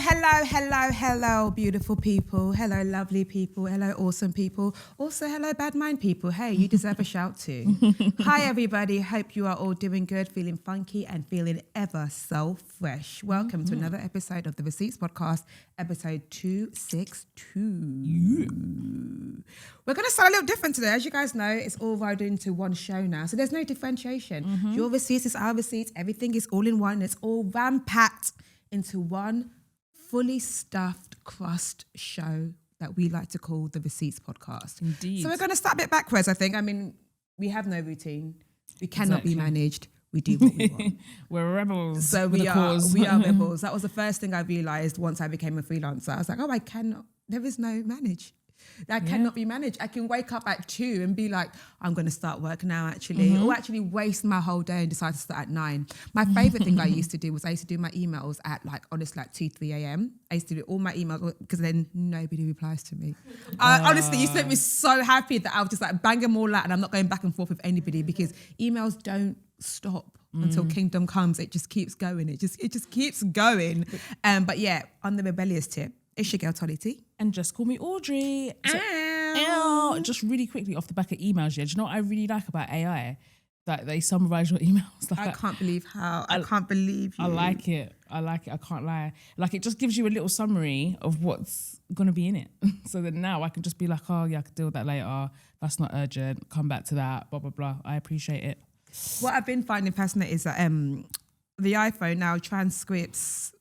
Hello, beautiful people. Hello, lovely people. Hello, awesome people. Also, hello, bad mind people. Hey, you deserve a shout too. Hi, everybody. Hope you are all doing good, feeling funky, and feeling ever so fresh. Welcome to another episode of the Receipts Podcast, episode 262. We're going to start a little different today. As you guys know, it's all rolled into one show now, so there's no differentiation. Your receipts is our receipts. Everything is all in one. It's all ram-packed into one fully stuffed crust show that we like to call the Receipts Podcast. Indeed. So we're going to start a bit backwards, I think. I mean, we have no routine. We cannot be managed. We do what we want. We're rebels. So we are rebels. That was the first thing I realized once I became a freelancer. I was like, I cannot, there is no manage. That cannot be managed. I can wake up at 2 and be like, I'm going to start work now, actually. Or actually waste my whole day and decide to start at 9. My favorite thing I used to do was I used to do my emails at honestly 2, 3 a.m. I used to do all my emails because then nobody replies to me. Honestly, used to make me so happy that I would just bang them all out and I'm not going back and forth with anybody because emails don't stop until kingdom comes. It just keeps going. It just keeps going. But yeah, on the rebellious tip, it's your girl Tolly T. And just call me Audrey. So, just really quickly off the back of emails, do you know what I really like about AI? That they summarize your emails. I can't believe how. I can't believe you. I like it. I can't lie. It just gives you a little summary of what's going to be in it. So then now I can just be like, oh yeah, I can deal with that later. That's not urgent. Come back to that, blah, blah, blah. I appreciate it. What I've been finding fascinating is that the iPhone now transcribes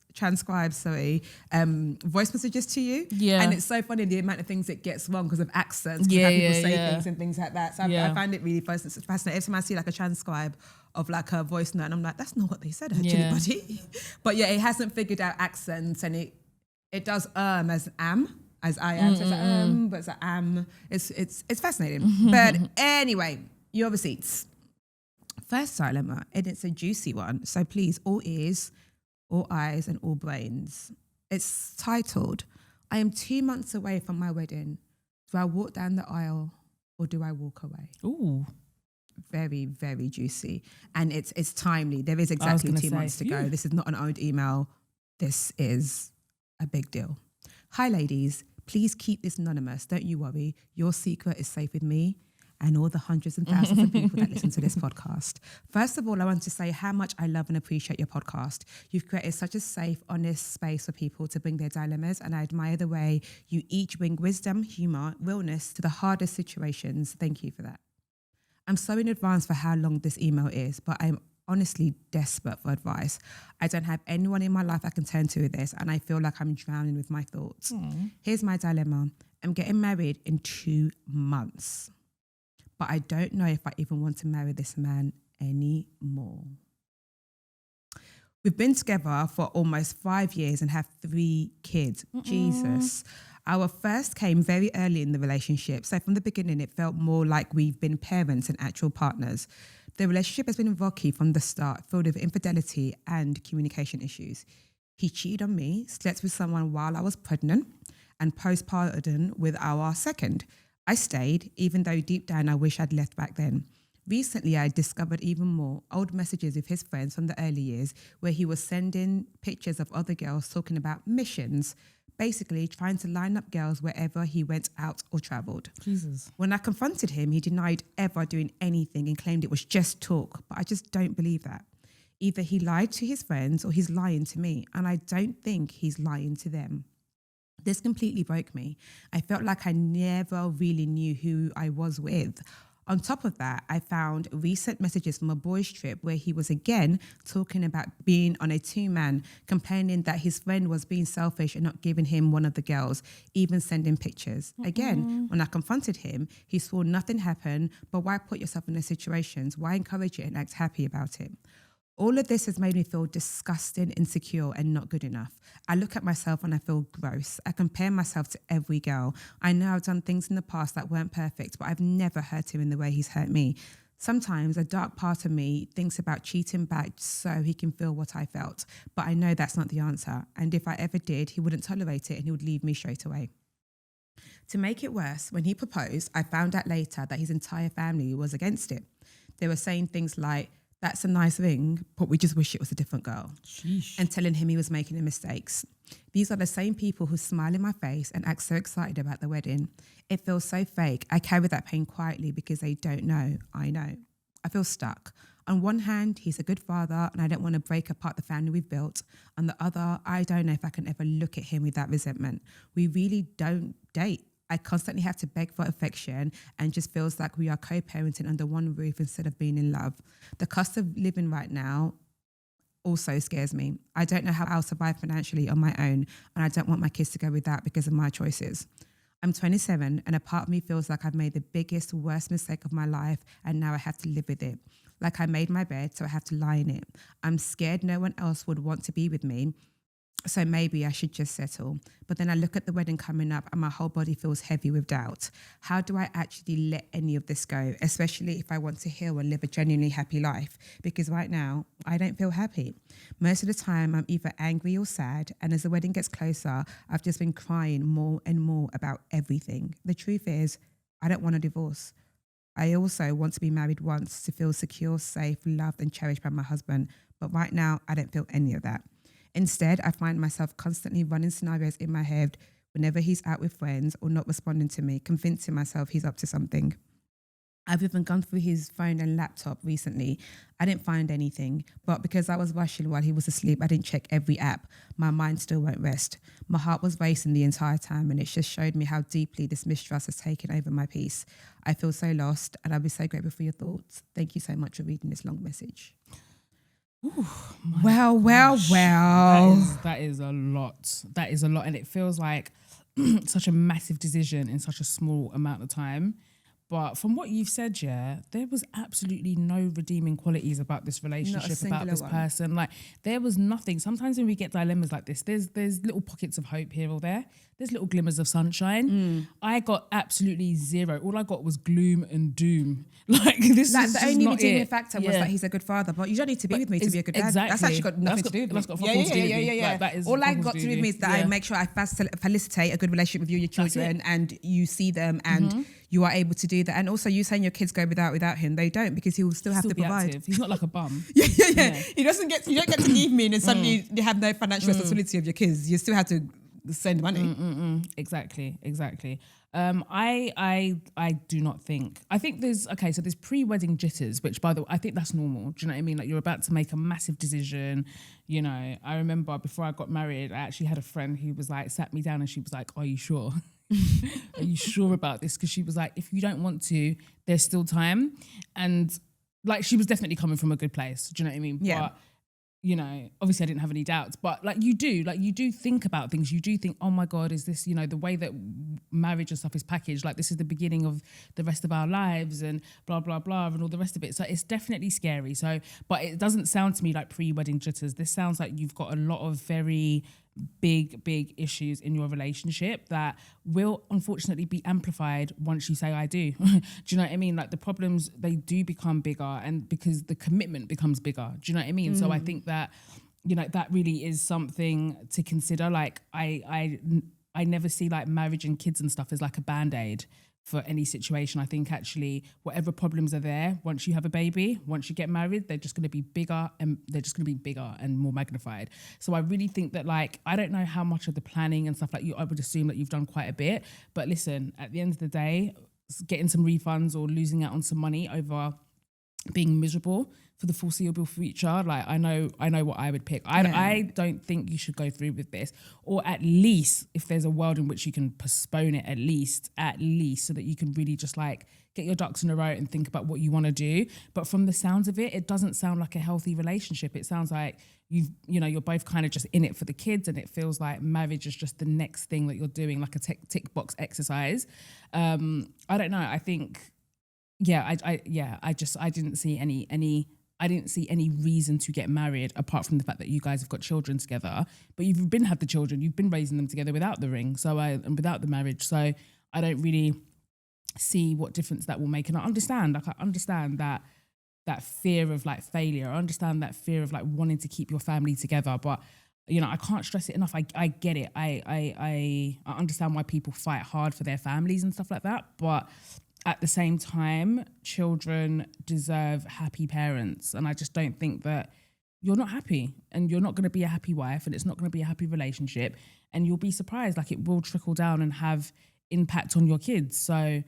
voice messages to you. Yeah. And it's so funny the amount of things it gets wrong because of accents. How people say things and things like that. So I find it really fascinating. Every time I see a transcribe of a voice note and I'm like, that's not what they said actually, buddy. But yeah, it hasn't figured out accents and it does as am. As I am. So it's but it's am. It's fascinating. But anyway, your receipts. First dilemma, and it's a juicy one. So please, all ears, all eyes and all brains. It's titled, I am 2 months away from my wedding. Do I walk down the aisle or do I walk away? Ooh. Very, very juicy. And it's timely. There is exactly 2 months to go. This is not an old email. This is a big deal. Hi, ladies. Please keep this anonymous. Don't you worry. Your secret is safe with me and all the hundreds and thousands of people that listen to this podcast. First of all, I want to say how much I love and appreciate your podcast. You've created such a safe, honest space for people to bring their dilemmas, and I admire the way you each bring wisdom, humour, realness to the hardest situations. Thank you for that. I'm so in advance for how long this email is, but I'm honestly desperate for advice. I don't have anyone in my life I can turn to with this, and I feel like I'm drowning with my thoughts. Here's my dilemma. I'm getting married in 2 months. But I don't know if I even want to marry this man anymore. We've been together for almost 5 years and have 3 kids. Jesus. Our first came very early in the relationship. So from the beginning, it felt more like we've been parents and actual partners. The relationship has been rocky from the start, filled with infidelity and communication issues. He cheated on me, slept with someone while I was pregnant, and postpartum with our second. I stayed, even though deep down I wish I'd left back then. Recently, I discovered even more old messages with his friends from the early years where he was sending pictures of other girls talking about missions, basically trying to line up girls wherever he went out or travelled. Jesus. When I confronted him, he denied ever doing anything and claimed it was just talk, but I just don't believe that. Either he lied to his friends or he's lying to me, and I don't think he's lying to them. This completely broke me. I felt like I never really knew who I was with. On top of that, I found recent messages from a boys' trip where he was again talking about being on a 2-man, complaining that his friend was being selfish and not giving him one of the girls, even sending pictures. Again, when I confronted him, he swore nothing happened, but why put yourself in those situations? Why encourage it and act happy about it? All of this has made me feel disgusting, insecure, and not good enough. I look at myself and I feel gross. I compare myself to every girl. I know I've done things in the past that weren't perfect, but I've never hurt him in the way he's hurt me. Sometimes a dark part of me thinks about cheating back so he can feel what I felt, but I know that's not the answer. And if I ever did, he wouldn't tolerate it and he would leave me straight away. To make it worse, when he proposed, I found out later that his entire family was against it. They were saying things like, That's a nice ring, but we just wish it was a different girl. Sheesh. And telling him he was making the mistakes. These are the same people who smile in my face and act so excited about the wedding. It feels so fake. I carry that pain quietly because they don't know. I know. I feel stuck. On one hand, he's a good father and I don't want to break apart the family we've built. On the other, I don't know if I can ever look at him with that resentment. We really don't date. I constantly have to beg for affection and just feels like we are co-parenting under one roof instead of being in love. The cost of living right now also scares me. I don't know how I'll survive financially on my own, and I don't want my kids to go without because of my choices. I'm 27 and a part of me feels like I've made the biggest, worst mistake of my life and now I have to live with it. Like I made my bed, so I have to lie in it. I'm scared no one else would want to be with me. So maybe I should just settle. But then I look at the wedding coming up and my whole body feels heavy with doubt. How do I actually let any of this go, especially if I want to heal and live a genuinely happy life? Because right now, I don't feel happy. Most of the time, I'm either angry or sad. And as the wedding gets closer, I've just been crying more and more about everything. The truth is, I don't want a divorce. I also want to be married once to feel secure, safe, loved and cherished by my husband. But right now, I don't feel any of that. Instead, I find myself constantly running scenarios in my head whenever he's out with friends or not responding to me, convincing myself he's up to something. I've even gone through his phone and laptop recently. I didn't find anything, but because I was rushing while he was asleep, I didn't check every app. My mind still won't rest. My heart was racing the entire time, and it just showed me how deeply this mistrust has taken over my peace. I feel so lost, and I'll be so grateful for your thoughts. Thank you so much for reading this long message. Ooh, well. That is a lot. That is a lot. And it feels like such a massive decision in such a small amount of time. But from what you've said, yeah, there was absolutely no redeeming qualities about this relationship, about this person. Like, there was nothing. Sometimes when we get dilemmas like this, there's little pockets of hope here or there. There's little glimmers of sunshine. I got absolutely zero. All I got was gloom and doom. Like, this That's is the just only not redeeming it. factor was that he's a good father. But you don't need to be with me to be a good dad. Exactly. That's actually got nothing to do with That's me. got fuck all to do with me. Like, that is all I fuck got to do with me is that I make sure I facilitate a good relationship with you and your children, and you see them, and you are able to do that. And also, you saying your kids go without him, they don't, because he will still have to provide. Active. He's not like a bum. Yeah. You don't get to leave me and then suddenly you have no financial responsibility of your kids. You still have to send money. Exactly. I do not think. I think there's pre-wedding jitters, which, by the way, I think that's normal. Do you know what I mean? Like, you're about to make a massive decision. You know, I remember before I got married, I actually had a friend who was like, sat me down and she was like, "Are you sure? Are you sure about this?" Because she was like, if you don't want to, there's still time. And like, she was definitely coming from a good place. Do you know what I mean? Yeah. But, you know, obviously I didn't have any doubts, but you do think about things. You do think, oh my God, is this, you know, the way that marriage and stuff is packaged, like this is the beginning of the rest of our lives and blah, blah, blah, and all the rest of it. So it's definitely scary. So, but it doesn't sound to me like pre-wedding jitters. This sounds like you've got a lot of very big issues in your relationship that will unfortunately be amplified once you say I do. Do you know what I mean? Like, the problems, they do become bigger, and because the commitment becomes bigger. Do you know what I mean? So I think that, you know, that really is something to consider. Like, I never see like marriage and kids and stuff as like a band-aid for any situation. I think actually whatever problems are there, once you have a baby, once you get married, they're just going to be bigger and more magnified. So I really think that, like, I don't know how much of the planning and stuff like you, I would assume that you've done quite a bit, but listen, at the end of the day, getting some refunds or losing out on some money over being miserable for the foreseeable future, like, I know what I would pick. I don't think you should go through with this, or at least if there's a world in which you can postpone it, at least so that you can really just like get your ducks in a row and think about what you want to do. But from the sounds of it, it doesn't sound like a healthy relationship. It sounds like you're both kind of just in it for the kids, and it feels like marriage is just the next thing that you're doing, like a tick box exercise. I don't know. I think, I didn't see any reason to get married apart from the fact that you guys have got children together. But you've had the children, you've been raising them together without the ring, and without the marriage. So I don't really see what difference that will make. And I understand that fear of like failure. I understand that fear of like wanting to keep your family together. But, you know, I can't stress it enough. I get it. I understand why people fight hard for their families and stuff like that. But at the same time, children deserve happy parents. And I just don't think that you're not happy and you're not going to be a happy wife and it's not going to be a happy relationship. And you'll be surprised, like it will trickle down and have impact on your kids. So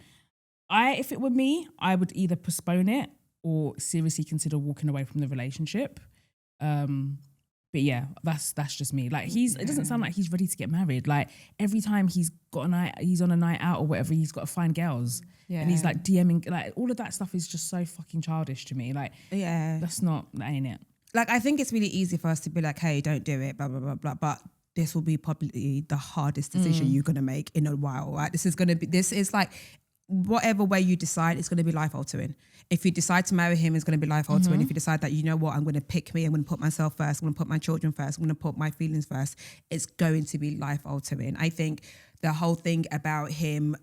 if it were me, I would either postpone it or seriously consider walking away from the relationship. But yeah, that's just me. Like it doesn't sound like he's ready to get married. Like every time he's on a night out or whatever, he's got to find girls. Yeah. And he's like DMing, like all of that stuff is just so fucking childish to me. Like, that ain't it. Like, I think it's really easy for us to be like, hey, don't do it, blah, blah, blah, blah. But this will be probably the hardest decision you're going to make in a while, right? This is like, whatever way you decide, it's going to be life altering. If you decide to marry him, it's going to be life altering. If you decide that, you know what, I'm going to pick me, I'm going to put myself first, I'm going to put my children first, I'm going to put my feelings first, it's going to be life altering. I think the whole thing about him,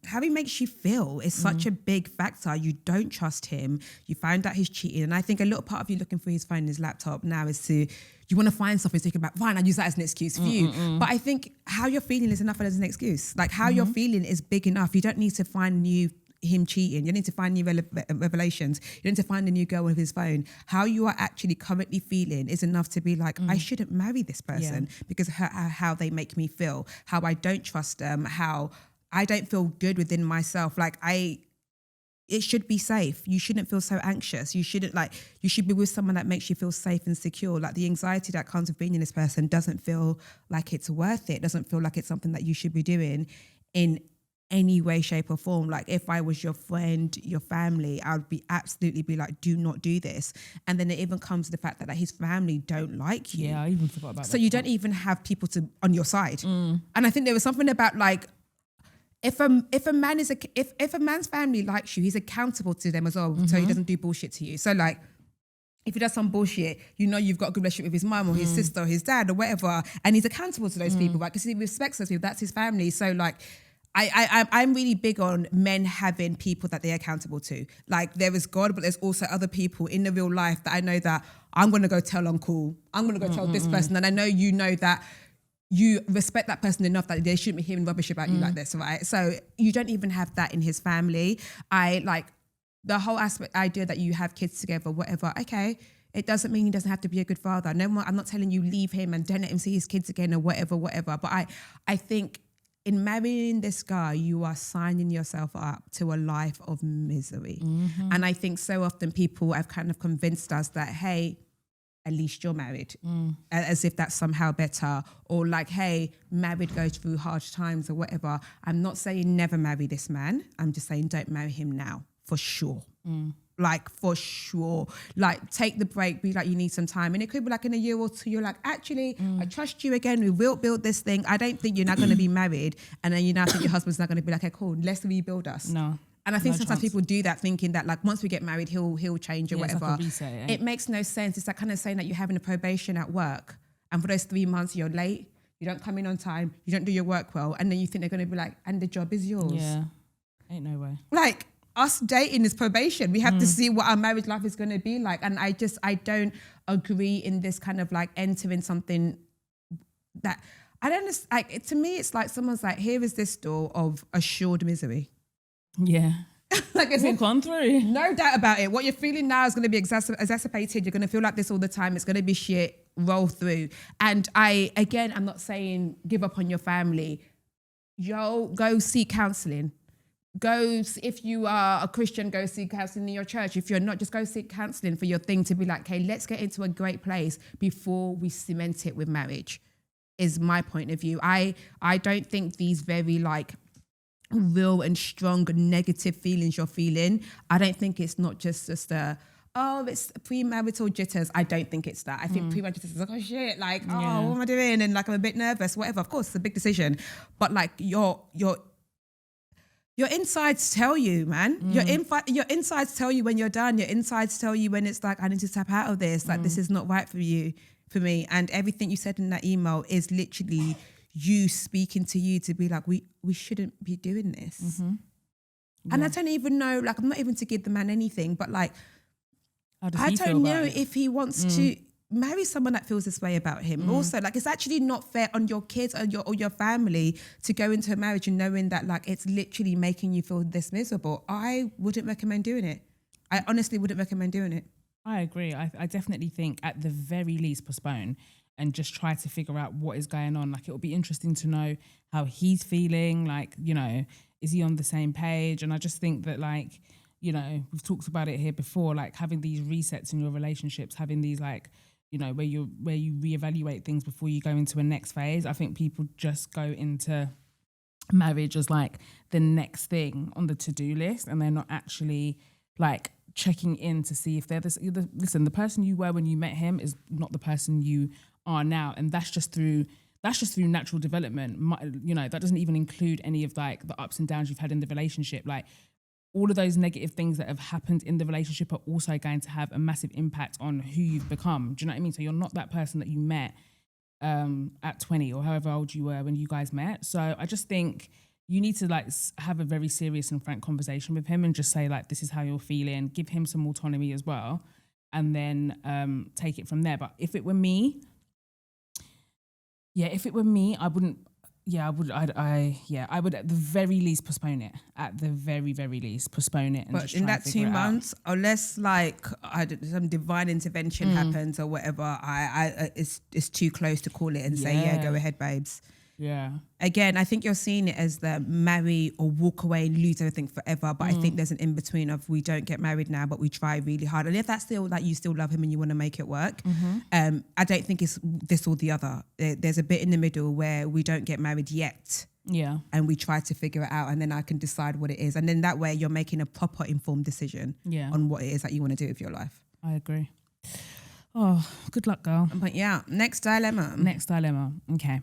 how he makes you feel is such a big factor. You don't trust him. You find out he's cheating. And I think a little part of you looking for his phone and his laptop now is you want to find something so you can fine, I use that as an excuse for you. But I think how you're feeling is enough as an excuse. Like how you're feeling is big enough. You don't need to find him cheating. You need to find new revelations. You need to find a new girl with his phone. How you are actually currently feeling is enough to be like, I shouldn't marry this person because of how they make me feel, how I don't trust them, how I don't feel good within myself. Like it should be safe. You shouldn't feel so anxious. You should be with someone that makes you feel safe and secure. Like the anxiety that comes with being in this person doesn't feel like it's worth it. Doesn't feel like it's something that you should be doing in any way, shape or form. Like if I was your friend, your family, I would absolutely be like, do not do this. And then it even comes to the fact that like, his family don't like you. Yeah, I even forgot about that. So you don't even have people on your side. And I think there was something about like, if a man's family likes you, he's accountable to them as well. So he doesn't do bullshit to you. So like, if he does some bullshit, you know you've got a good relationship with his mum or his sister or his dad or whatever, and he's accountable to those people, right? Because he respects those people. That's his family. So like, I'm really big on men having people that they're accountable to. Like there is God, but there's also other people in the real life that I know that I'm going to go tell uncle. I'm going to go tell this person. And I know you know that you respect that person enough that they shouldn't be hearing rubbish about you like this, right? So you don't even have that in his family. I like the whole idea that you have kids together, whatever. Okay, it doesn't mean he doesn't have to be a good father. No more. I'm not telling you leave him and don't let him see his kids again or whatever. But I think in marrying this guy, you are signing yourself up to a life of misery. And I think so often people have kind of convinced us that, hey, at least you're married, as if that's somehow better. Or like, hey, married goes through hard times or whatever. I'm not saying never marry this man. I'm just saying don't marry him now, for sure. Like for sure, like take the break, be like you need some time. And it could be like in a year or two, you're like, actually, I trust you again. We will build this thing. I don't think you're not going to be married. And then you now think your husband's not going to be like, okay, cool, let's rebuild us. No. And I think sometimes people do that thinking that like once we get married, he'll change or whatever. It's like a reset, It makes no sense. It's like kind of saying that you're having a probation at work and for those 3 months you're late, you don't come in on time, you don't do your work well, and then you think they're going to be like, and the job is yours. Yeah, ain't no way. Like, us dating is probation. We have to see what our marriage life is going to be like. And I don't agree in this kind of like entering something that I don't understand. Like, to me, it's like someone's like, here is this door of assured misery. Yeah. Like it's walk on through. No doubt about it. What you're feeling now is going to be exacerbated. You're going to feel like this all the time. It's going to be shit. Roll through. And I'm not saying give up on your family. Go seek counselling. If you are a Christian, go seek counselling in your church. If you're not, just go seek counselling for your thing to be like, okay, let's get into a great place before we cement it with marriage, is my point of view. I don't think these very like real and strong negative feelings you're feeling, I don't think it's not just it's premarital jitters. I don't think it's that. I think premarital jitters is like, oh shit, like, what am I doing? And like, I'm a bit nervous, whatever. Of course, it's a big decision. But like your insides tell you, man. Your insides tell you when you're done. Your insides tell you when it's like, I need to tap out of this. Like, this is not right for me. And everything you said in that email is literally you speaking to you to be like, we shouldn't be doing this. Yeah. And I don't even know, like, I'm not even to give the man anything, but like, I don't know if he wants to. marry someone that feels this way about him. Also, like, it's actually not fair on your kids or your family to go into a marriage and knowing that, like, it's literally making you feel this miserable. I wouldn't recommend doing it. I honestly wouldn't recommend doing it. I agree. I definitely think at the very least postpone and just try to figure out what is going on. Like, it will be interesting to know how he's feeling. Like, you know, is he on the same page? And I just think that, like, you know, we've talked about it here before, like having these resets in your relationships, having these, like, you know, where you reevaluate things before you go into a next phase. I think people just go into marriage as like the next thing on the to-do list, and they're not actually like checking in to see if they're listen, the person you were when you met him is not the person you are now, and that's just through natural development. You know, that doesn't even include any of like the ups and downs you've had in the relationship. Like, all of those negative things that have happened in the relationship are also going to have a massive impact on who you've become. Do you know what I mean? So you're not that person that you met at 20 or however old you were when you guys met. So I just think you need to like have a very serious and frank conversation with him and just say, like, this is how you're feeling, give him some autonomy as well, and then take it from there. But if it were me, I wouldn't. I would at the very least postpone it. At the very, very least, postpone it. And but just in try that and figure 2 it out. months, unless like some divine intervention happens or whatever, it's too close to call it and say, yeah, go ahead, babes. Yeah. Again, I think you're seeing it as the marry or walk away and lose everything forever. But I think there's an in-between of we don't get married now, but we try really hard. And if that's still like you still love him and you want to make it work, I don't think it's this or the other. There's a bit in the middle where we don't get married yet. Yeah. And we try to figure it out, and then I can decide what it is. And then that way you're making a proper informed decision on what it is that you want to do with your life. I agree. Oh, good luck, girl. But yeah, next dilemma. Okay.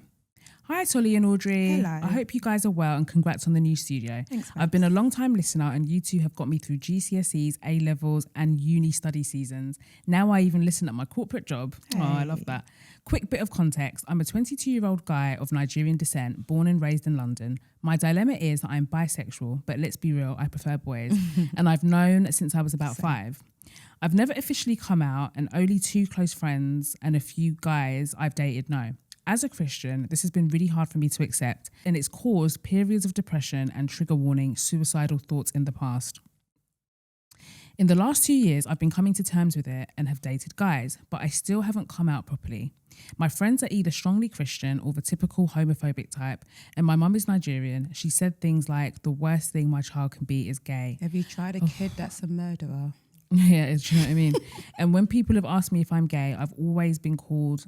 Hi, Tolly and Audrey. Hello. I hope you guys are well and congrats on the new studio. Thanks, I've been a long time listener and you two have got me through GCSEs, A-levels and uni study seasons. Now I even listen at my corporate job. Hey. Oh, I love that. Quick bit of context. I'm a 22-year-old guy of Nigerian descent, born and raised in London. My dilemma is that I'm bisexual, but let's be real, I prefer boys. And I've known since I was about 5. I've never officially come out, and only 2 close friends and a few guys I've dated know. As a Christian, this has been really hard for me to accept, and it's caused periods of depression and, trigger warning, suicidal thoughts in the past. In the last 2 years, I've been coming to terms with it and have dated guys, but I still haven't come out properly. My friends are either strongly Christian or the typical homophobic type, and my mum is Nigerian. She said things like, the worst thing my child can be is gay. Have you tried a kid that's a murderer? Yeah, do you know what I mean? And when people have asked me if I'm gay, I've always been called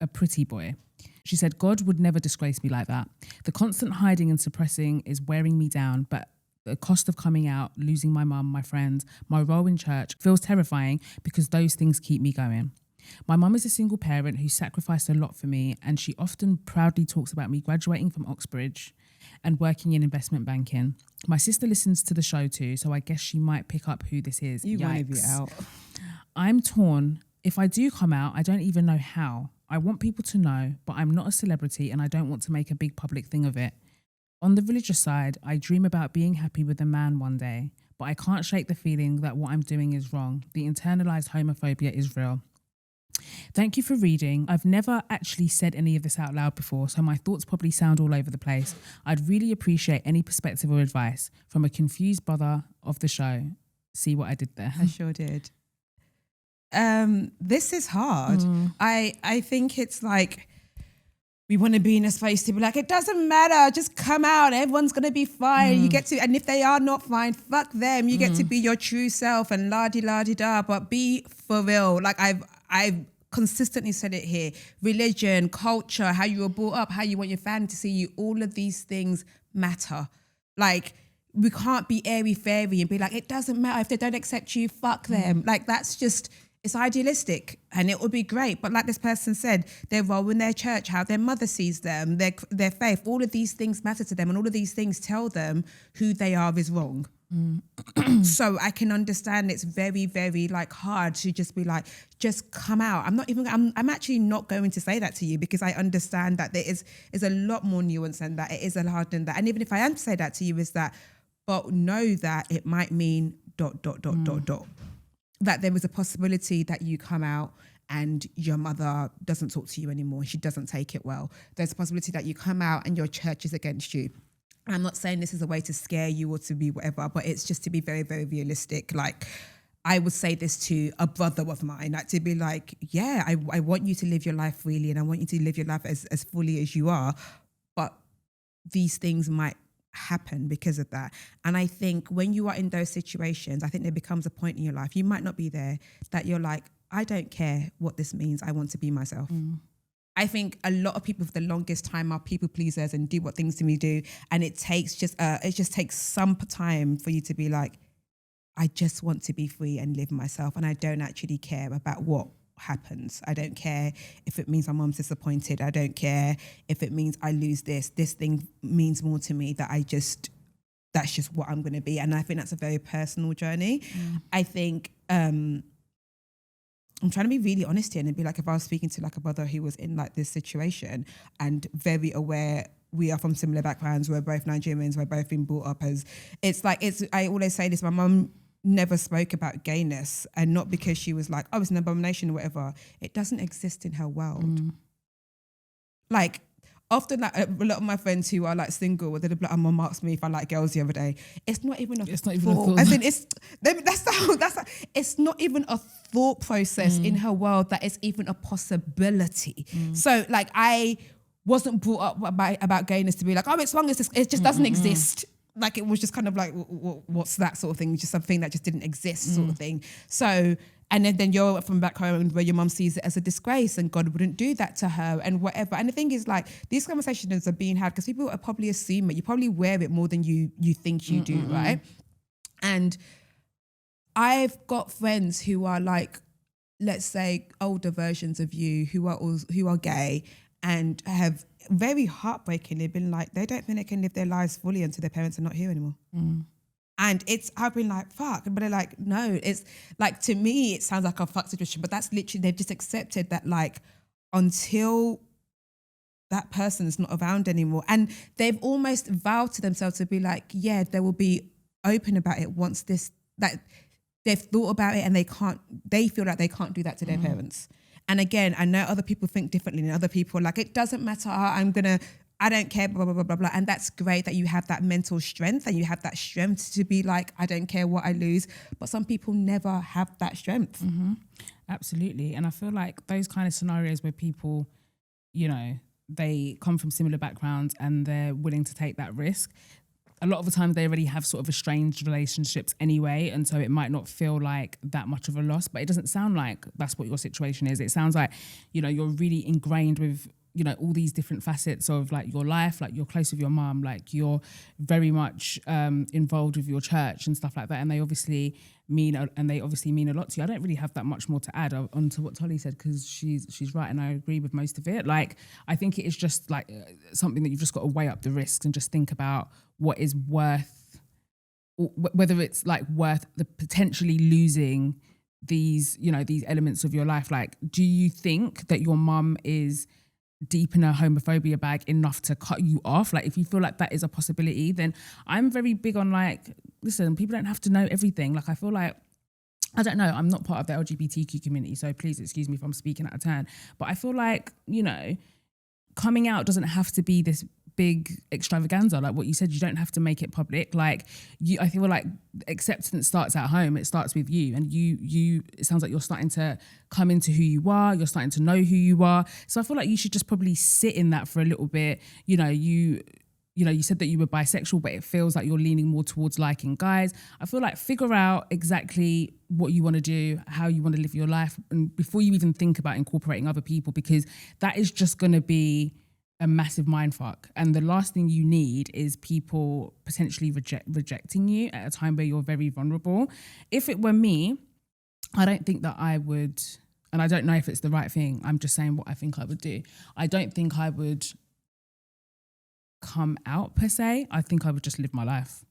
a pretty boy. She said, God would never disgrace me like that. The constant hiding and suppressing is wearing me down, but the cost of coming out, losing my mum, my friends, my role in church feels terrifying because those things keep me going. My mum is a single parent who sacrificed a lot for me, and she often proudly talks about me graduating from Oxbridge and working in investment banking. My sister listens to the show too, so I guess she might pick up who this is. You want to be out. I'm torn. If I do come out, I don't even know how. I want people to know, but I'm not a celebrity and I don't want to make a big public thing of it. On the religious side, I dream about being happy with a man one day, but I can't shake the feeling that what I'm doing is wrong. The internalized homophobia is real. Thank you for reading. I've never actually said any of this out loud before, so my thoughts probably sound all over the place. I'd really appreciate any perspective or advice from a confused brother of the show. See what I did there? I sure did. This is hard. I think it's like we want to be in a space to be like, it doesn't matter, just come out, everyone's gonna be fine. You get to, and if they are not fine, fuck them. You get to be your true self and la-di-la-di-da, but be for real. Like I've consistently said it here. Religion, culture, how you were brought up, how you want your family to see you, all of these things matter. Like, we can't be airy-fairy and be like, it doesn't matter if they don't accept you, fuck them. Like, that's just, it's idealistic and it would be great. But like this person said, their role in their church, how their mother sees them, their faith, all of these things matter to them, and all of these things tell them who they are is wrong. So I can understand it's very, very like hard to just be like, just come out. I'm actually not going to say that to you because I understand that there is a lot more nuance than that. It is a lot harder than that. And even if I am to say that to you is that, but know that it might mean ... That there is a possibility that you come out and your mother doesn't talk to you anymore, she doesn't take it well. There's a possibility that you come out and your church is against you. I'm not saying this is a way to scare you or to be whatever, but it's just to be very, very realistic. Like, I would say this to a brother of mine, like to be like, yeah, I want you to live your life freely and I want you to live your life as fully as you are, but these things might happen because of that. And I think when you are in those situations, I think there becomes a point in your life, you might not be there, that you're like, I don't care what this means, I want to be myself. I think a lot of people for the longest time are people pleasers and do what things to me do. And it just takes some time for you to be like, I just want to be free and live myself. And I don't actually care about what happens. I don't care if it means my mom's disappointed. I don't care if it means I lose this. This thing means more to me that that's just what I'm going to be. And I think that's a very personal journey. I think, I'm trying to be really honest here and be like, if I was speaking to like a brother who was in like this situation and very aware we are from similar backgrounds, we're both Nigerians, we're both been brought up as, I always say this, my mum never spoke about gayness, and not because she was like, oh, it's an abomination or whatever. It doesn't exist in her world. Like, often like, a lot of my friends who are like single, they'll be like, my mum asked me if I like girls the other day. It's not even a thought. As in, it's not even a thought process in her world that is even a possibility. So like, I wasn't brought up about gayness to be like, oh, it's wrong, it just doesn't exist. Like, it was just kind of like, what's that sort of thing? Just something that just didn't exist sort of thing. So, and then you're from back home where your mum sees it as a disgrace and God wouldn't do that to her and whatever. And the thing is, like, these conversations are being had because people are probably assume it. You probably wear it more than you think you do, right? And I've got friends who are like, let's say, older versions of you who are gay and have very heartbreakingly been like, they don't think they can live their lives fully until their parents are not here anymore. And I've been like, fuck. But they're like, no, it's like, to me, it sounds like a fuck situation, but that's literally, they've just accepted that, like, until that person is not around anymore. And they've almost vowed to themselves to be like, yeah, they will be open about it once that they've thought about it and they feel like they can't do that to their parents. And again, I know other people think differently and other people are like, it doesn't matter, I don't care, blah, blah, blah, blah, blah. And that's great that you have that mental strength and you have that strength to be like, I don't care what I lose. But some people never have that strength. Absolutely. And I feel like those kind of scenarios where people, you know, they come from similar backgrounds and they're willing to take that risk, a lot of the time they already have sort of estranged relationships anyway, and so it might not feel like that much of a loss, but it doesn't sound like that's what your situation is. It sounds like, you know, you're really ingrained with, you know, all these different facets of like your life, like you're close with your mum, like you're very much involved with your church and stuff like that, and they obviously mean a lot to you. I don't really have that much more to add onto what Tolly said, because she's right and I agree with most of it. Like, I think it is just like something that you've just got to weigh up the risks and just think about what is worth, whether it's like worth the potentially losing these, you know, these elements of your life. Like, do you think that your mum is deep in her homophobia bag enough to cut you off? Like, if you feel like that is a possibility, then I'm very big on like, listen, people don't have to know everything. Like, I feel like, I don't know, I'm not part of the LGBTQ community, so please excuse me if I'm speaking out of turn, but I feel like, you know, coming out doesn't have to be this big extravaganza. Like what you said, you don't have to make it public. Like, I feel like acceptance starts at home. It starts with you, and you it sounds like you're starting to come into who you are, you're starting to know who you are. So I feel like you should just probably sit in that for a little bit. You know, you said that you were bisexual, but it feels like you're leaning more towards liking guys. I feel like figure out exactly what you want to do, how you want to live your life, and before you even think about incorporating other people, because that is just going to be a massive mindfuck. And the last thing you need is people potentially rejecting you at a time where you're very vulnerable. If it were me, I don't think that I would, and I don't know if it's the right thing, I'm just saying what I think I would do. I don't think I would come out per se. I think I would just live my life.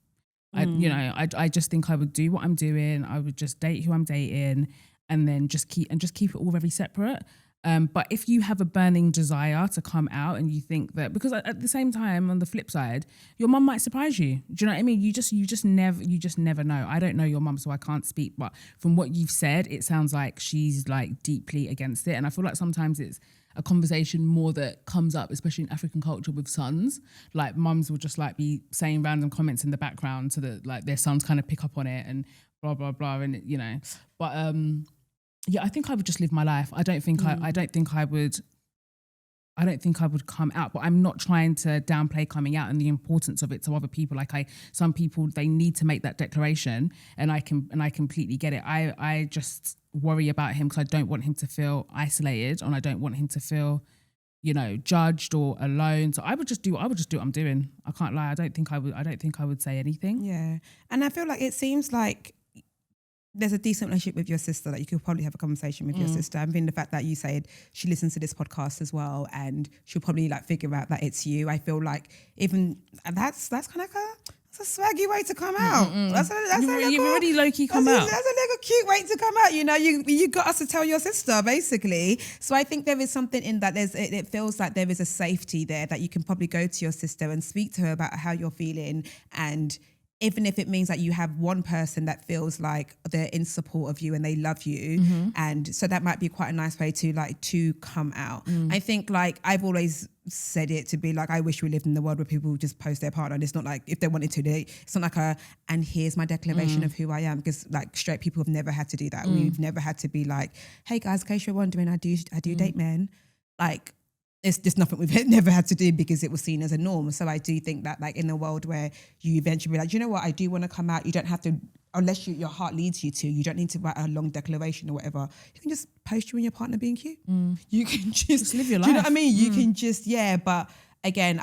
I just think I would do what I'm doing. I would just date who I'm dating, and then just keep it all very separate. But if you have a burning desire to come out and you think that, because at the same time, on the flip side, your mum might surprise you. Do you know what I mean? You just never know. I don't know your mum, so I can't speak. But from what you've said, it sounds like she's like deeply against it. And I feel like sometimes it's a conversation more that comes up, especially in African culture with sons. Like mums will just like be saying random comments in the background so that like their sons kind of pick up on it and blah, blah, blah. And, you know, but yeah, I think I would just live my life. I don't think I would come out, but I'm not trying to downplay coming out and the importance of it to other people. Like some people, they need to make that declaration, and I completely get it. I just worry about him because I don't want him to feel isolated, and I don't want him to feel, you know, judged or alone. So I would just do what I'm doing. I can't lie. I don't think I would say anything. Yeah. And I feel like it seems like there's a decent relationship with your sister, that you could probably have a conversation with your sister. I mean, the fact that you said she listens to this podcast as well, and she'll probably like figure out that it's you. I feel like even that's kind of a swaggy way to come out. You've already low-key come out. That's a little cute way to come out. You know, you got us to tell your sister, basically. So I think there is something in that. It feels like there is a safety there that you can probably go to your sister and speak to her about how you're feeling, and even if it means that you have one person that feels like they're in support of you and they love you. And so that might be quite a nice way to come out. I think like I've always said it to be like, I wish we lived in the world where people just post their partner, and it's not like if they wanted to, it's not like and here's my declaration of who I am, because like straight people have never had to do that. We've never had to be like, hey guys, in case you're wondering, I do date men. Like, it's just nothing we've never had to do because it was seen as a norm. So I do think that like in a world where you eventually be like, you know what, I do want to come out, you don't have to, unless your heart leads you to, you don't need to write a long declaration or whatever. You can just post you and your partner being cute. You can just live your life. Do you know what I mean? You can just, but again,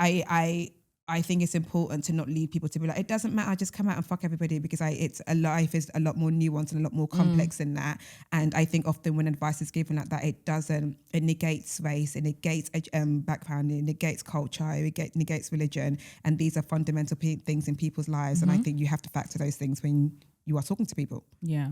I think it's important to not lead people to be like, it doesn't matter, just come out and fuck everybody, because life is a lot more nuanced and a lot more complex than that. And I think often when advice is given like that, it negates race, it negates background, it negates culture, it negates religion. And these are fundamental things in people's lives. And I think you have to factor those things when you are talking to people. Yeah.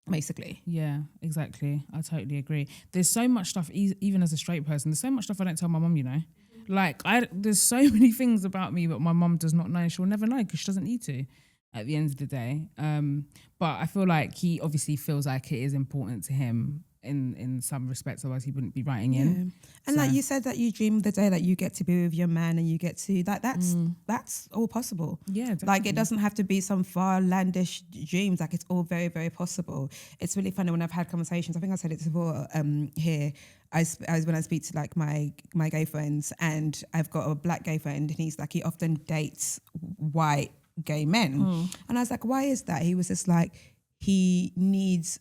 Basically. Yeah, exactly. I totally agree. There's so much stuff, even as a straight person, there's so much stuff I don't tell my mum, you know. Like, there's so many things about me that my mum does not know. She'll never know because she doesn't need to at the end of the day. But I feel like he obviously feels like it is important to him in some respects, otherwise he wouldn't be writing in. And like you said that you dream the day that you get to be with your man and you get to, that's all possible. Yeah, definitely. Like it doesn't have to be some far landish dreams. Like it's all very, very possible. It's really funny when I've had conversations, I think I said it before here, when I speak to like my gay friends, and I've got a black gay friend, and he's like, he often dates white gay men. And I was like, why is that? He was just like, he needs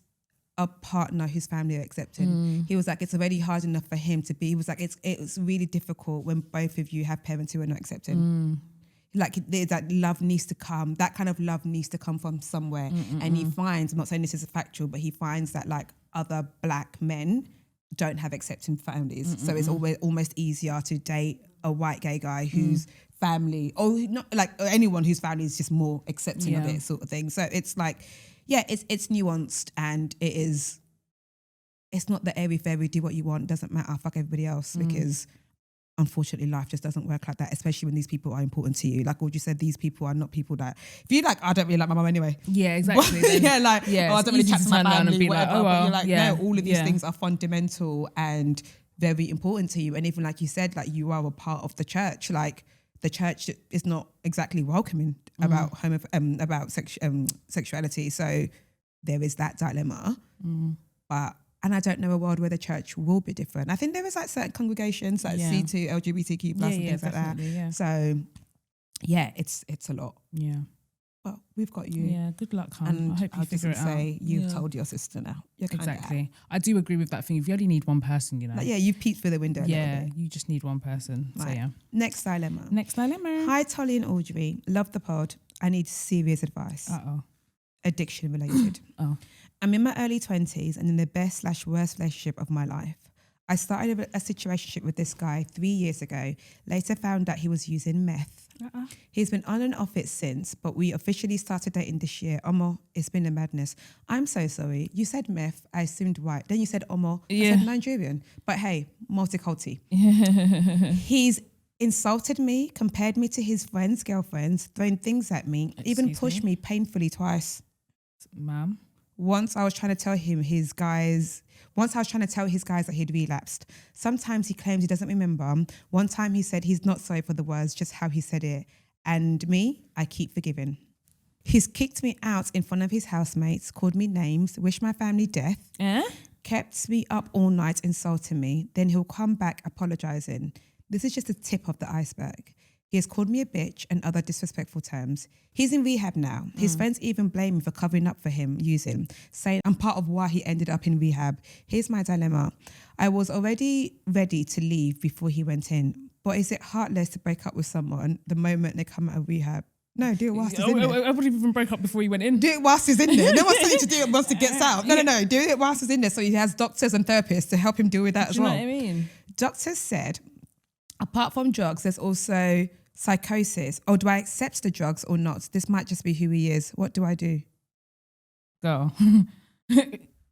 a partner whose family are accepting. He was like, it's already hard enough for him to be. He was like, it's really difficult when both of you have parents who are not accepting. Like that love needs to come. That kind of love needs to come from somewhere. And he finds, I'm not saying this is factual, but he finds that like other black men don't have accepting families. So it's almost easier to date a white gay guy whose family, or not like anyone whose family is just more accepting of it, sort of thing. So it's like, yeah, it's nuanced, and it's not the airy-fairy, do what you want, doesn't matter, fuck everybody else, because unfortunately life just doesn't work like that, especially when these people are important to you. Like what you said, these people are not people that, if you like, I don't really like my mum anyway. Yeah, exactly. I don't really chat to my family, and be whatever, like, but you're like, no, all of these things are fundamental and very important to you. And even like you said, like you are a part of the church. Like the church is not exactly welcoming about sexuality. So there is that dilemma. And I don't know a world where the church will be different. I think there is like certain congregations like C2, LGBTQ plus and things like that. Yeah. So yeah, it's a lot. Yeah. But we've got you. Yeah, good luck, hon. And I hope you figure it out. You've told your sister now. You're exactly. I do agree with that thing. If you only need one person, you know. Like, yeah, you've peeked through the window a little bit. You just need one person. Right. So yeah. Next dilemma. Hi, Tolly and Audrey. Love the pod. I need serious advice. Addiction related. I'm in my early 20s and in the best/worst relationship of my life. I started a situationship with this guy 3 years ago. Later found out he was using meth. He's been on and off it since, but we officially started dating this year. Omo, it's been a madness. I'm so sorry. You said meth, I assumed white. Then you said Omo, I said Nigerian. But hey, multiculti. He's insulted me, compared me to his friends' girlfriends, thrown things at me, even pushed me painfully twice. Ma'am? Once I was trying to tell his guys that he'd relapsed. Sometimes he claims he doesn't remember. One time he said he's not sorry for the words, just how he said it. And me, I keep forgiving. He's kicked me out in front of his housemates, called me names, wished my family death, kept me up all night insulting me. Then he'll come back apologising. This is just the tip of the iceberg. He has called me a bitch and other disrespectful terms. He's in rehab now. His friends even blame me for covering up for him, saying I'm part of why he ended up in rehab. Here's my dilemma. I was already ready to leave before he went in, but is it heartless to break up with someone the moment they come out of rehab? No, do it whilst he's in there. I wouldn't even break up before he went in. Do it whilst he's in there. No one's telling you to do it once he gets out. No. Do it whilst he's in there so he has doctors and therapists to help him deal with that as well. Do you know what I mean? Doctors said, apart from drugs, there's also psychosis. Or do I accept the drugs or not? This might just be who he is. What do I do? Girl,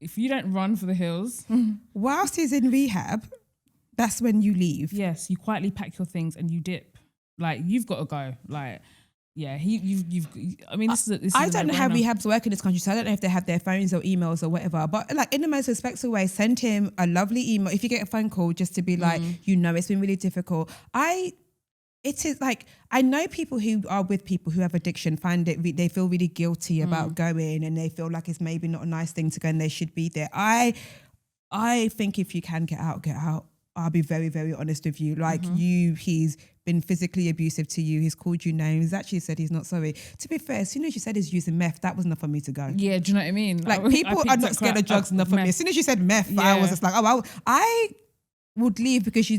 if you don't run for the hills. Whilst he's in rehab, that's when you leave. Yes, you quietly pack your things and you dip. Like, you've got to go. Like, yeah, I mean, this is I don't know how rehabs work in this country, so I don't know if they have their phones or emails or whatever. But like, in the most respectful way, send him a lovely email. If you get a phone call, just to be like, it's been really difficult. It is like, I know people who are with people who have addiction find it, they feel really guilty about going, and they feel like it's maybe not a nice thing to go and they should be there. I think if you can get out. I'll be very, very honest with you. Like he's been physically abusive to you. He's called you names. He's actually said he's not sorry. To be fair, as soon as you said he's using meth, that was enough for me to go. Yeah, do you know what I mean? Like, people are not scared of drugs enough for me. As soon as you said meth, I was just like, I would leave because you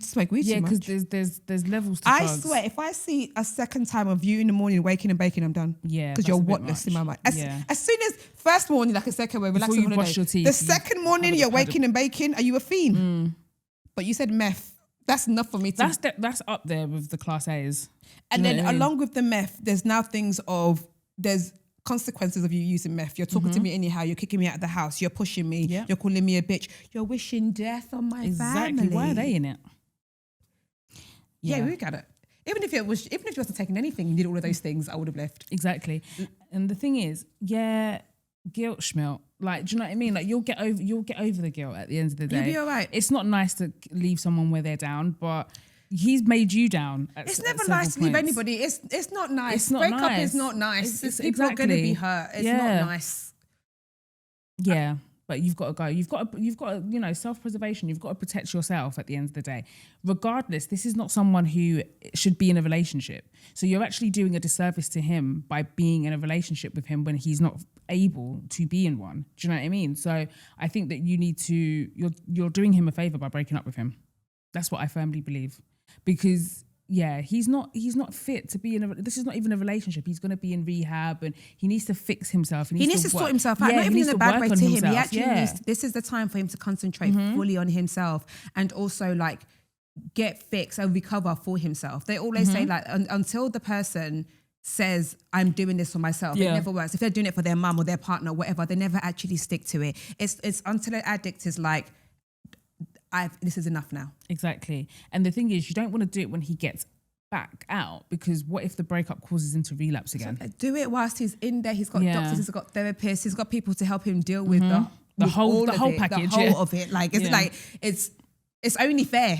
smoke weed too much. Yeah, because there's levels to drugs. I swear, if I see a second time of you in the morning waking and baking, I'm done. Yeah, because you're whatless in my mind. As soon as first morning, like a second way, relax on holiday. Brush your teeth, the second morning you're waking and baking, are you a fiend? But you said meth. That's enough for me to... That's up there with the class A's. And then along with the meth, there's now things of... There's consequences of you using meth. You're talking to me anyhow. You're kicking me out of the house. You're pushing me. Yep. You're calling me a bitch. You're wishing death on my family. Why are they in it? Yeah, we got it. Even if you wasn't taking anything, you did all of those things, I would have left. Exactly. And the thing is, guilt schmelt. Like, do you know what I mean? Like, you'll get over the guilt at the end of the day. You'll be all right. It's not nice to leave someone where they're down, but he's made you down. It's never nice to leave anybody. It's not nice. It's not Breakup nice. is not nice. People exactly. are going to be hurt. It's not nice. Yeah. But you've got to go. You've got to, self-preservation. You've got to protect yourself at the end of the day. Regardless, this is not someone who should be in a relationship. So you're actually doing a disservice to him by being in a relationship with him when he's not able to be in one. Do you know what I mean? So I think that you're doing him a favor by breaking up with him. That's what I firmly believe. Because he's not fit to be this is not even a relationship. He's going to be in rehab and he needs to fix himself. He needs to sort himself out. Not even in a bad way to him. He actually needs, this is the time for him to concentrate fully on himself and also like get fixed and recover for himself. They always say like until the person says I'm doing this for myself, it never works. If they're doing it for their mum or their partner, whatever, they never actually stick to it. It's until an addict is like, this is enough now. Exactly. And the thing is, you don't want to do it when he gets back out, because what if the breakup causes him to relapse again? So, do it whilst he's in there. He's got doctors, he's got therapists, he's got people to help him deal with the whole package. The whole of it. Like it's only fair.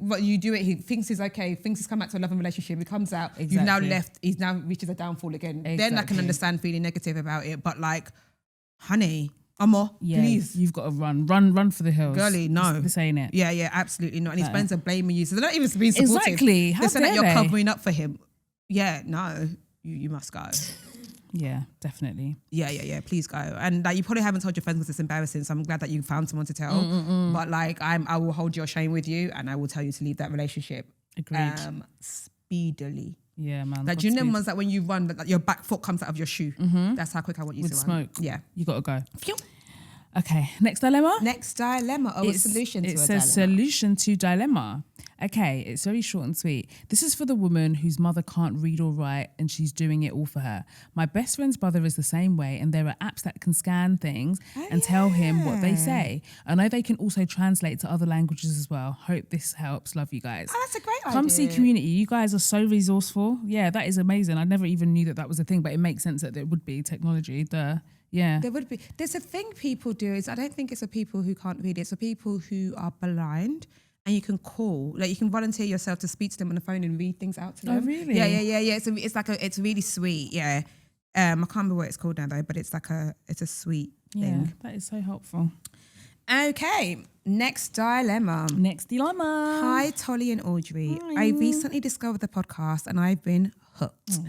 But you do it, he thinks he's okay, thinks he's come back to a loving relationship, he comes out, you've now left, he's now reaches a downfall again. Exactly. Then I can understand feeling negative about it. But like, honey, please. You've got to run for the hills. Girlie, no. This ain't it. Yeah, absolutely not. And his friends are blaming you. So they're not even being supportive. Exactly. How they're saying that you're covering up for him. Yeah, no. You must go. Yeah, definitely. Yeah. Please go. And like, you probably haven't told your friends because it's embarrassing. So I'm glad that you found someone to tell. But like, I will hold your shame with you, and I will tell you to leave that relationship. Agreed. Speedily. Yeah, man. Like, do you know ones that when you run, like your back foot comes out of your shoe? That's how quick I want you to run. With smoke. Yeah. You got to go. Okay, next dilemma. Next dilemma. A solution to a dilemma. It's a solution to dilemma. Okay, it's very short and sweet. This is for the woman whose mother can't read or write and she's doing it all for her. My best friend's brother is the same way, and there are apps that can scan things and tell him what they say. I know they can also translate to other languages as well. Hope this helps. Love you guys. Oh, that's a great idea. Come see community. You guys are so resourceful. Yeah, that is amazing. I never even knew that was a thing, but it makes sense that there would be technology. Yeah. There would be. There's a thing people do is I don't think it's for people who can't read. It's for people who are blind. And you can call, like you can volunteer yourself to speak to them on the phone and read things out to them. Oh, really? Yeah. It's really sweet. Yeah. I can't remember what it's called now though, but it's a sweet thing. That is so helpful. Okay. Next dilemma. Hi, Tolly and Audrey. Hi. I recently discovered the podcast and I've been hooked.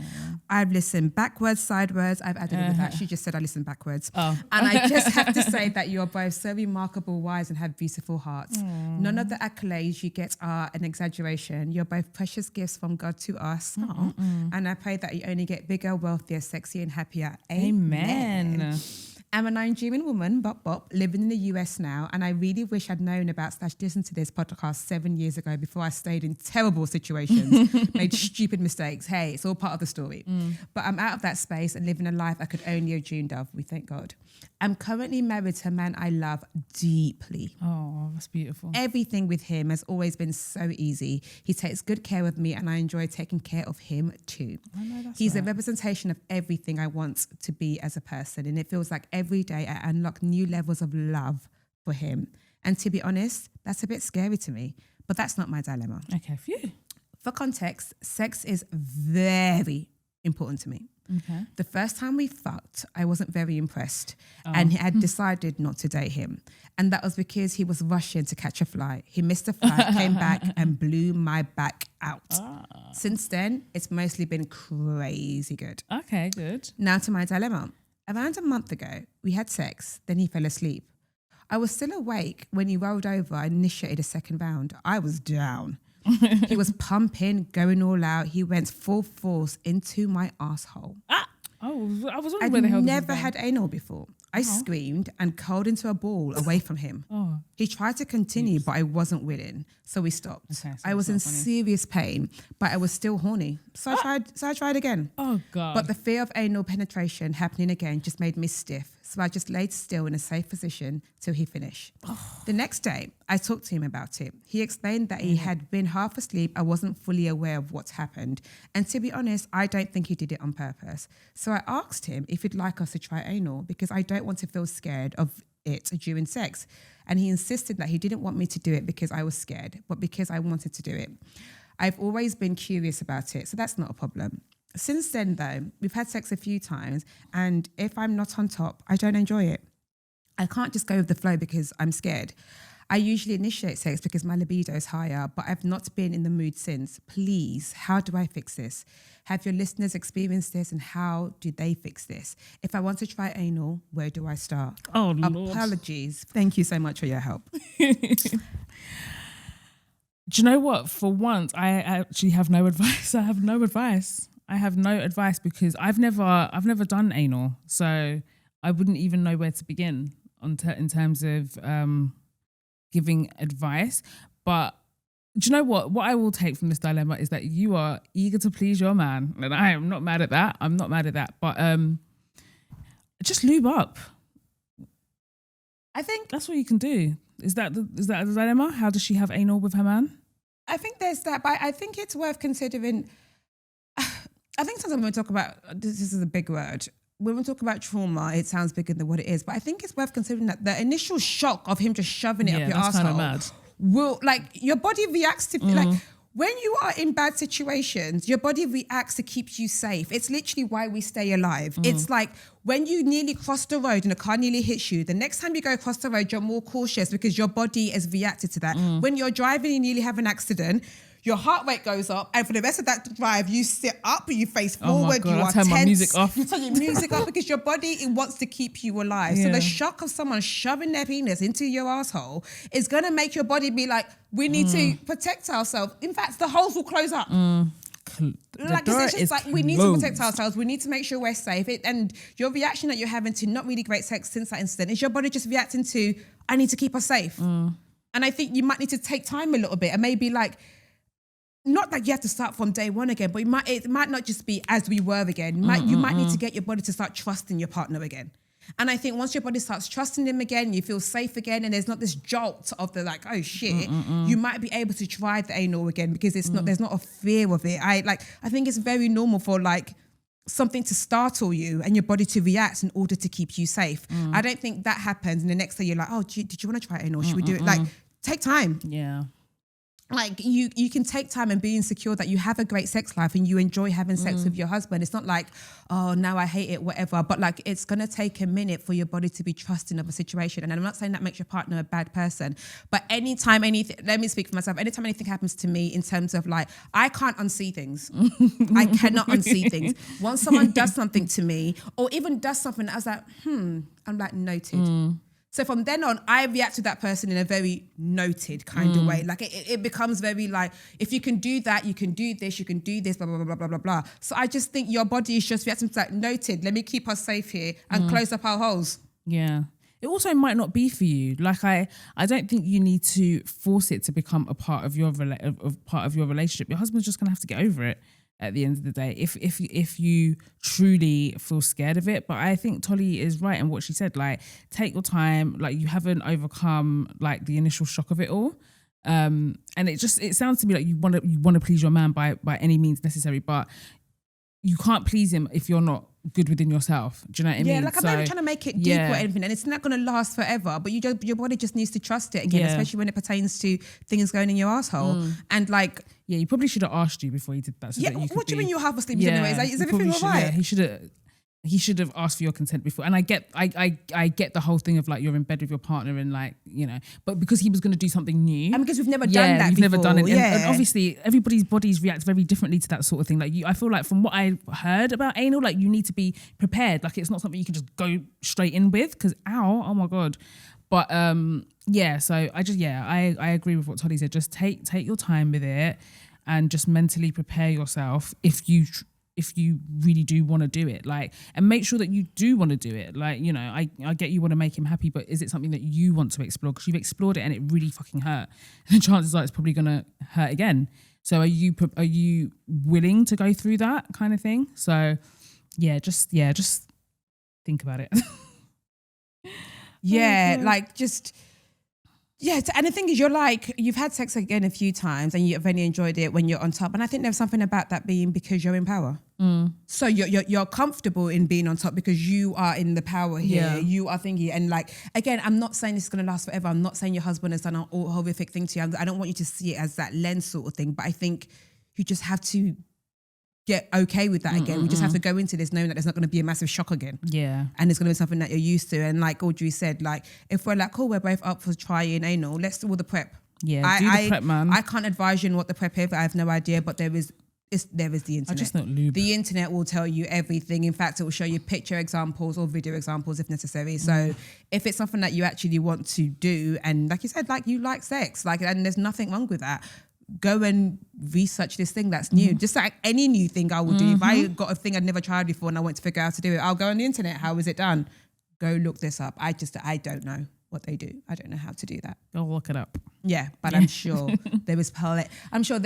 I've listened backwards, sideways. I've added it with that. She just said I listened backwards. Oh. And I just have to say that you're both so remarkable, wise, and have beautiful hearts. None of the accolades you get are an exaggeration. You're both precious gifts from God to us. And I pray that you only get bigger, wealthier, sexy, and happier. Amen. I'm a Nigerian woman, living in the US now, and I really wish I'd known about / listened to this podcast 7 years ago before I stayed in terrible situations, made stupid mistakes. Hey, it's all part of the story. But I'm out of that space and living a life I could only have dreamed of. We thank God. I'm currently married to a man I love deeply. Oh, that's beautiful. Everything with him has always been so easy. He takes good care of me and I enjoy taking care of him too. He's a representation of everything I want to be as a person, and it feels like every day I unlock new levels of love for him. And to be honest, that's a bit scary to me, but that's not my dilemma. Okay, phew. For context, sex is very important to me. Okay. The first time we fucked, I wasn't very impressed and he had decided not to date him. And that was because he was rushing to catch a flight. He missed a flight, came back and blew my back out. Since then, it's mostly been crazy good. Okay, good. Now to my dilemma. Around a month ago, we had sex, then he fell asleep. I was still awake when he rolled over and initiated a second round. I was down. He was pumping, going all out. He went full force into my asshole. Oh, I was wondering where the hell I'd this was never going. had anal before. I screamed and curled into a ball away from him. He tried to continue, but I wasn't willing, so we stopped. Okay, so I was it's in not funny. serious pain, but I was still horny. So I tried again. Oh, God. But the fear of anal penetration happening again just made me stiff. So I just laid still in a safe position till he finished. The next day, I talked to him about it. He explained that he had been half asleep. I wasn't fully aware of what's happened. And to be honest, I don't think he did it on purpose. So I asked him if he'd like us to try anal because I don't want to feel scared of it during sex. And he insisted that he didn't want me to do it because I was scared, but because I wanted to do it. I've always been curious about it, so that's not a problem. Since then, though, we've had sex a few times, and if I'm not on top, I don't enjoy it. I can't just go with the flow because I'm scared. I usually initiate sex because my libido is higher, but I've not been in the mood since. Please, how do I fix this? Have your listeners experienced this, and how do they fix this? If I want to try anal, where do I start? Oh, Lord. Apologies. Thank you so much for your help. Do you know what? For once, I actually have no advice. I have no advice because I've never done anal, so I wouldn't even know where to begin in terms of giving advice. But do you know what? What I will take from this dilemma is that you are eager to please your man, and I am not mad at that. But just lube up. I think that's what you can do. Is that the dilemma? How does she have anal with her man? I think there's that, but I think it's worth considering. I think sometimes when we talk about, this is a big word, when we talk about trauma, it sounds bigger than what it is, but I think it's worth considering that the initial shock of him just shoving it up your that's arsehole kind of mad. will, like, your body reacts to, like, when you are in bad situations, your body reacts to keep you safe. It's literally why we stay alive. It's like when you nearly cross the road and a car nearly hits you, the next time you go across the road, you're more cautious because your body has reacted to that. When you're driving, you nearly have an accident, your heart rate goes up, and for the rest of that drive, you sit up, you face forward, God, you I are turn tense. my music off. You turn your music off because your body, it wants to keep you alive. So the shock of someone shoving their penis into your asshole is going to make your body be like, we need to protect ourselves. In fact, the holes will close up. It's just like, we need to protect ourselves. We need to make sure we're safe. And your reaction that you're having to not really great sex since that incident is your body just reacting to, I need to keep us safe. And I think you might need to take time a little bit and maybe like not that you have to start from day one again, but it might not just be as we were again. You might need to get your body to start trusting your partner again. And I think once your body starts trusting them again, you feel safe again, and there's not this jolt of the like, oh shit, you might be able to try the anal again because it's not, there's not a fear of it. I think it's very normal for like something to startle you and your body to react in order to keep you safe. I don't think that happens and the next day you're like, oh, did you want to try anal? Should we do it? Like, take time. Yeah. Like you can take time and be insecure that you have a great sex life and you enjoy having sex with your husband. It's not like, oh, now I hate it, whatever. But like, it's going to take a minute for your body to be trusting of a situation. And I'm not saying that makes your partner a bad person, but anytime anything, let me speak for myself. Anytime anything happens to me in terms of like, I can't unsee things. I cannot unsee things. Once someone does something to me or even does something, I was like, I'm like, noted. So from then on, I react to that person in a very noted kind of way. Like it becomes very like, if you can do that, you can do this, blah, blah, blah, blah, blah, blah, blah. So I just think your body is just reacting to like, noted, let me keep us safe here and close up our holes. Yeah. It also might not be for you. Like I don't think you need to force it to become a part of your relationship. Your husband's just gonna have to get over it at the end of the day, if you truly feel scared of it. But I think Tolly is right in what she said. Like, take your time. Like, you haven't overcome like the initial shock of it all. And it sounds to me like you want to please your man by any means necessary, but you can't please him if you're not good within yourself. Do you know what I mean? Yeah, like I'm not even trying to make it deep or anything, and it's not going to last forever, but your body just needs to trust it again, especially when it pertains to things going in your asshole. And like, yeah, he probably should have asked you before he did that. So that you could what do you mean you're half asleep anyway? Is everything all right? Yeah, he should have asked for your consent before. And I get the whole thing of like, you're in bed with your partner and like, you know, but because he was going to do something new. And because we've never done that before. Never done it. Yeah. And obviously everybody's bodies react very differently to that sort of thing. Like I feel like from what I heard about anal, like you need to be prepared. Like it's not something you can just go straight in with because oh my God. But so I agree with what Tolly said. Just take your time with it and just mentally prepare yourself if you really do want to do it, like, and make sure that you do want to do it. Like, you know, I get you want to make him happy, but is it something that you want to explore? Because you've explored it and it really fucking hurt. And chances are it's probably going to hurt again. So are you willing to go through that kind of thing? So just think about it. And the thing is, you're like, you've had sex again a few times and you've only enjoyed it when you're on top. And I think there's something about that being because you're in power. So you're comfortable in being on top because you are in the power here. Yeah. You are thinking, and like, again, I'm not saying this is going to last forever. I'm not saying your husband has done an horrific thing to you. I don't want you to see it as that lens sort of thing, but I think you just have to get okay with that again. We just have to go into this knowing that there's not going to be a massive shock again. Yeah. And it's going to be something that you're used to. And like Audrey said, like, if we're like, cool, we're both up for trying anal, let's do all the prep. Yeah, do the prep, man. I can't advise you on what the prep is. I have no idea, but there is the internet. I just not lube. The internet will tell you everything. In fact, it will show you picture examples or video examples if necessary. So if it's something that you actually want to do, and like you said, like you like sex, like, and there's nothing wrong with that, go and research this thing that's new. Just like any new thing I will do. If I got a thing I'd never tried before and I want to figure out how to do it, I'll go on the internet. How is it done? Go look this up. I don't know what they do. I don't know how to do that. Go look it up. Yeah, but I'm sure there is plenty. And,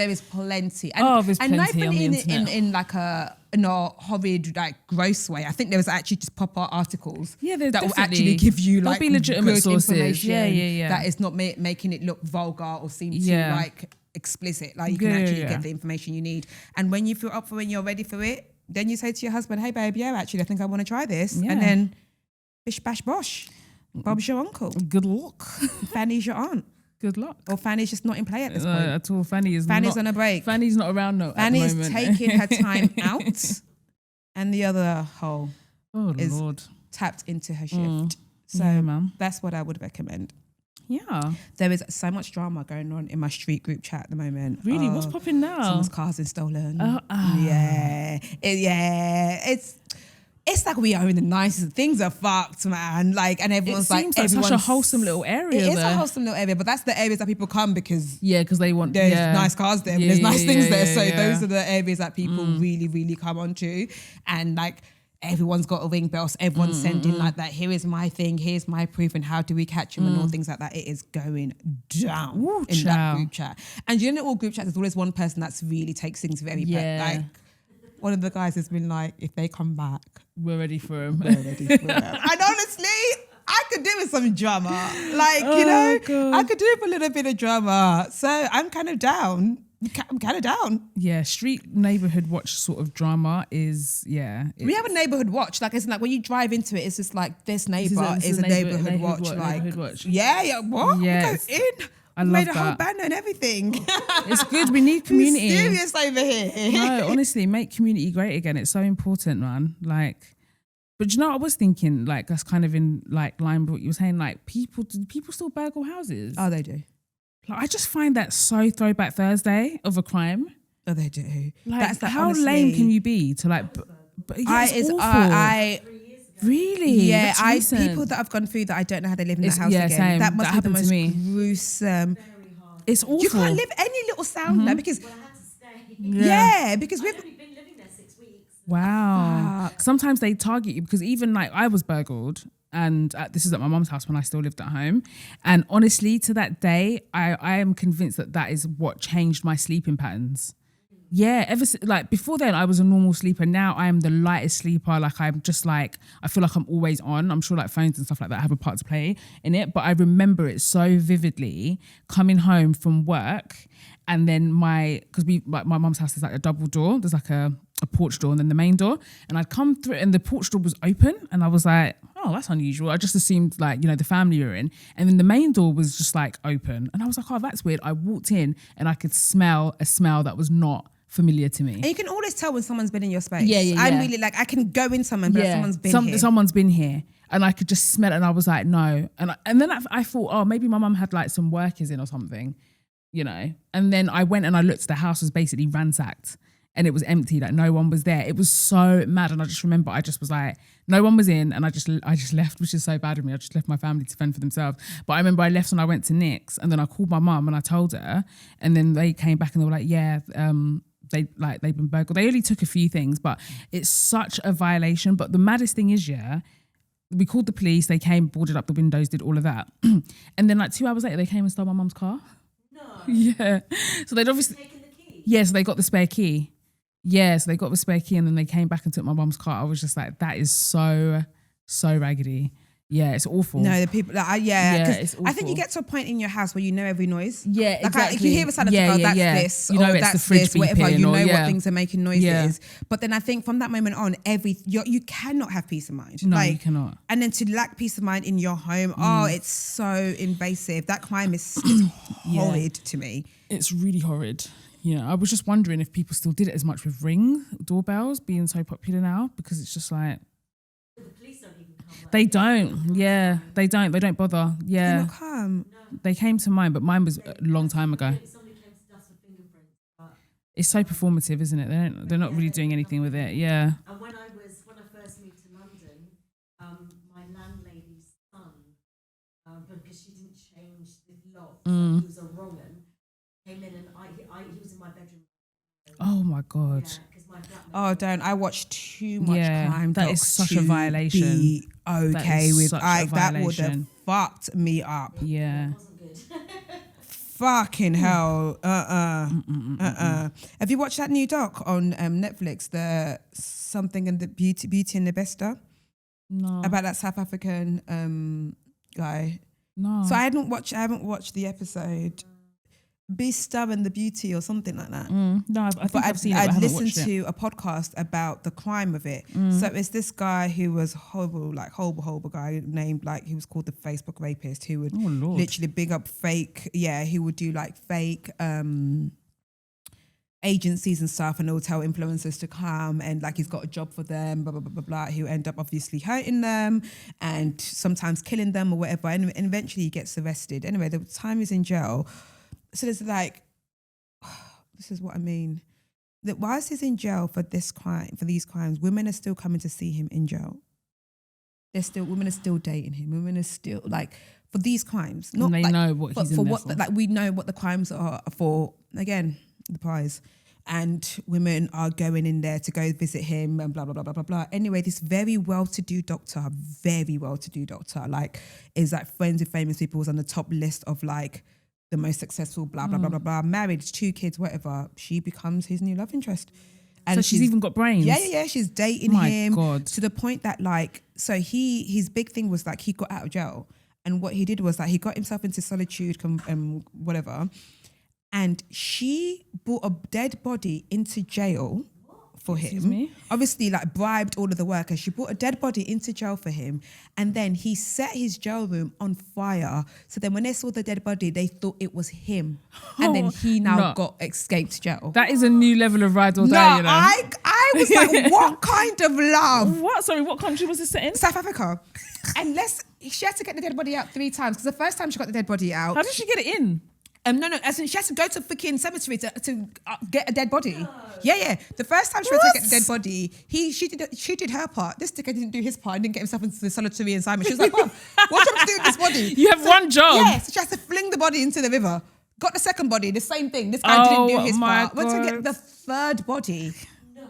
there's plenty and on the not even internet. in like a horrid, like gross way. I think there was actually just proper articles that will actually give you like be legitimate good sources. information. Yeah. That is not making it look vulgar or seem too like explicit. Like you can actually get the information you need. And when you feel up for it and you're ready for it, then you say to your husband, hey babe, actually I think I want to try this. Yeah. And then bish bash bosh. Bob's your uncle. Good luck. Fanny's your aunt. Good luck. Or Fanny's just not in play at this point. At all. Fanny's on a break. Fanny's not around at the moment. Fanny's taking her time out, and the other hole is tapped into her shift. So that's what I would recommend. Yeah. There is so much drama going on in my street group chat at the moment. Really? What's popping now? Someone's car's been stolen. Yeah. It's like we are in the nicest. Things are fucked, man. Like, and everyone's like such a wholesome little area. It is a wholesome little area, but that's the areas that people come because they want there's nice cars there, and there's nice things there. So those are the areas that people really, really come onto, and like everyone's got a ring bell, so everyone's sending like that, here is my thing, here's my proof, and how do we catch him and all things like that. It is going down in that group chat. And you know, all group chats, there's always one person that's really takes things very like one of the guys has been like, if they come back, we're ready for him. We're ready for them. And honestly, I could do with some drama. Like, you know, God. I could do with a little bit of drama. So I'm kind of down. I'm kind of down. Yeah, street neighborhood watch sort of drama is, we have a neighborhood watch. Like, it's like when you drive into it, it's just like this neighbor is a neighborhood watch. Like, what? Yeah. We go in. I made a whole banner and everything. It's good. We need community. We're serious over here. No, honestly, make community great again. It's so important, man. Like, but you know what I was thinking? Like, that's kind of in like line with what you were saying. Like, do people still burgle houses? Oh, they do. Like, I just find that so Throwback Thursday of a crime. Oh, they do. Like, that's how honestly, lame can you be to like? It's awful. Really? Yeah, people that I've gone through that I don't know how they live in that house again. Same. That must that be the most to me. gruesome. It's awful. You can't live any little sound there because I had to stay. Because I've we've only been living there 6 weeks. Wow. Sometimes they target you because even like I was burgled, and this is at my mum's house when I still lived at home, and honestly, to that day, I am convinced that is what changed my sleeping patterns. Yeah, like before then I was a normal sleeper. Now I am the lightest sleeper. Like I'm just like, I feel like I'm always on. I'm sure like phones and stuff like that have a part to play in it. But I remember it so vividly coming home from work, and then my mum's house is like a double door. There's like a porch door and then the main door. And I'd come through and the porch door was open, and I was like, oh, that's unusual. I just assumed like, you know, the family were in. And then the main door was just like open. And I was like, oh, that's weird. I walked in and I could smell a smell that was not familiar to me. And you can always tell when someone's been in your space. Yeah. I'm really like, I can go in somewhere, but someone's been here. Someone's been here. And I could just smell it, and I was like, no. And then I thought, oh, maybe my mum had like some workers in or something, you know. And then I went and I looked, the house was basically ransacked and it was empty, like no one was there. It was so mad. And I just remember I just was like, no one was in, and I just left, which is so bad of me. I just left my family to fend for themselves. But I remember I left and I went to Nick's, and then I called my mum and I told her, and then they came back and they were like, they've been burgled. They only took a few things, but it's such a violation. But the maddest thing is, we called the police, they came, boarded up the windows, did all of that. And then like 2 hours later, they came and stole my mum's car. No. Yeah. So they'd obviously... Taking the key? Yeah, so they got the spare key. Yeah, so they got the spare key, and then they came back and took my mum's car. I was just like, that is so raggedy. Yeah, it's awful. No, the people, it's awful. I think you get to a point in your house where you know every noise. Yeah, like exactly. if you hear a sound, that's this, you know, or it's that's the fridge this, whatever. beeping, You know or, what things are making noises. Yeah. But then I think from that moment on, you cannot have peace of mind. No, you cannot. And then to lack peace of mind in your home, it's so invasive. That crime is horrid to me. It's really horrid. Yeah, I was just wondering if people still did it as much with Ring doorbells being so popular now, because it's just like... The police don't even come. Like, they don't. Yeah, they don't. They don't bother. Yeah. They not come. No. They came to mine, but mine was a long time ago. Somebody came to dust for fingerprints. But It's so performative, isn't it? They're not really doing anything with it. Yeah. And when I first moved to London, my landlady's son, because she didn't change the lock, so he was a wrong un, came in and he was in my bedroom. Oh my God. Yeah, because my flatmate. Oh, don't. I watch too much crime. That is docs such a to violation. Be okay That is with such a that would have violation. fucked me up. Yeah. It wasn't good. Fucking hell. Have you watched that new doc on Netflix, the something and the Beauty and the Besta? No. About that South African guy. No. So I haven't watched the episode. Besta and the Beauty or something like that. No, I think I've seen it, but I I'd haven't listened watched it. to a podcast about the crime of it. So it's this guy who was horrible guy named, like, he was called the Facebook rapist, who would literally big up fake, he would do like fake agencies and stuff, and he'll tell influencers to come, and like he's got a job for them, blah, blah, blah, blah, blah. He'll end up obviously hurting them and sometimes killing them or whatever, and eventually he gets arrested. Anyway, the time he's in jail, so there's like, this is what I mean. That whilst he's in jail for these crimes, women are still coming to see him in jail. Women are still dating him. Women are still like, for these crimes. Not and they like, know what he's in there for. Like we know what the crimes are for. Again, the prize. and women are going in there to go visit him and blah, blah, blah, blah, blah, blah. Anyway, this very well-to-do doctor, like, is like friends with famous people, was on the top list of like the most successful, blah, blah, blah, blah, blah, married, 2 kids, whatever. She becomes his new love interest. And so she's even got brains. Yeah. She's dating him to the point that like, so his big thing was like he got out of jail. And what he did was like he got himself into solitude, whatever. And she brought a dead body into jail for him. Obviously, like bribed all of the workers. She brought a dead body into jail for him. And then he set his jail room on fire. So then when they saw the dead body, they thought it was him. And then he now got escaped jail. That is a new level of ride or die, you know. I was like, what kind of love? What? Sorry, what country was this set in? South Africa. And she had to get the dead body out 3 times because the first time she got the dead body out. How did she get it in? No, as in she had to go to freaking cemetery to get a dead body. No. Yeah. The first time she went to get the dead body, she did her part. This dickhead didn't do his part and didn't get himself into the solitary confinement. She was like, Mom, what do you have to do with this body? You have one job. Yeah, so she has to fling the body into the river. Got the second body, the same thing. This guy didn't do his part. Went to get the third body.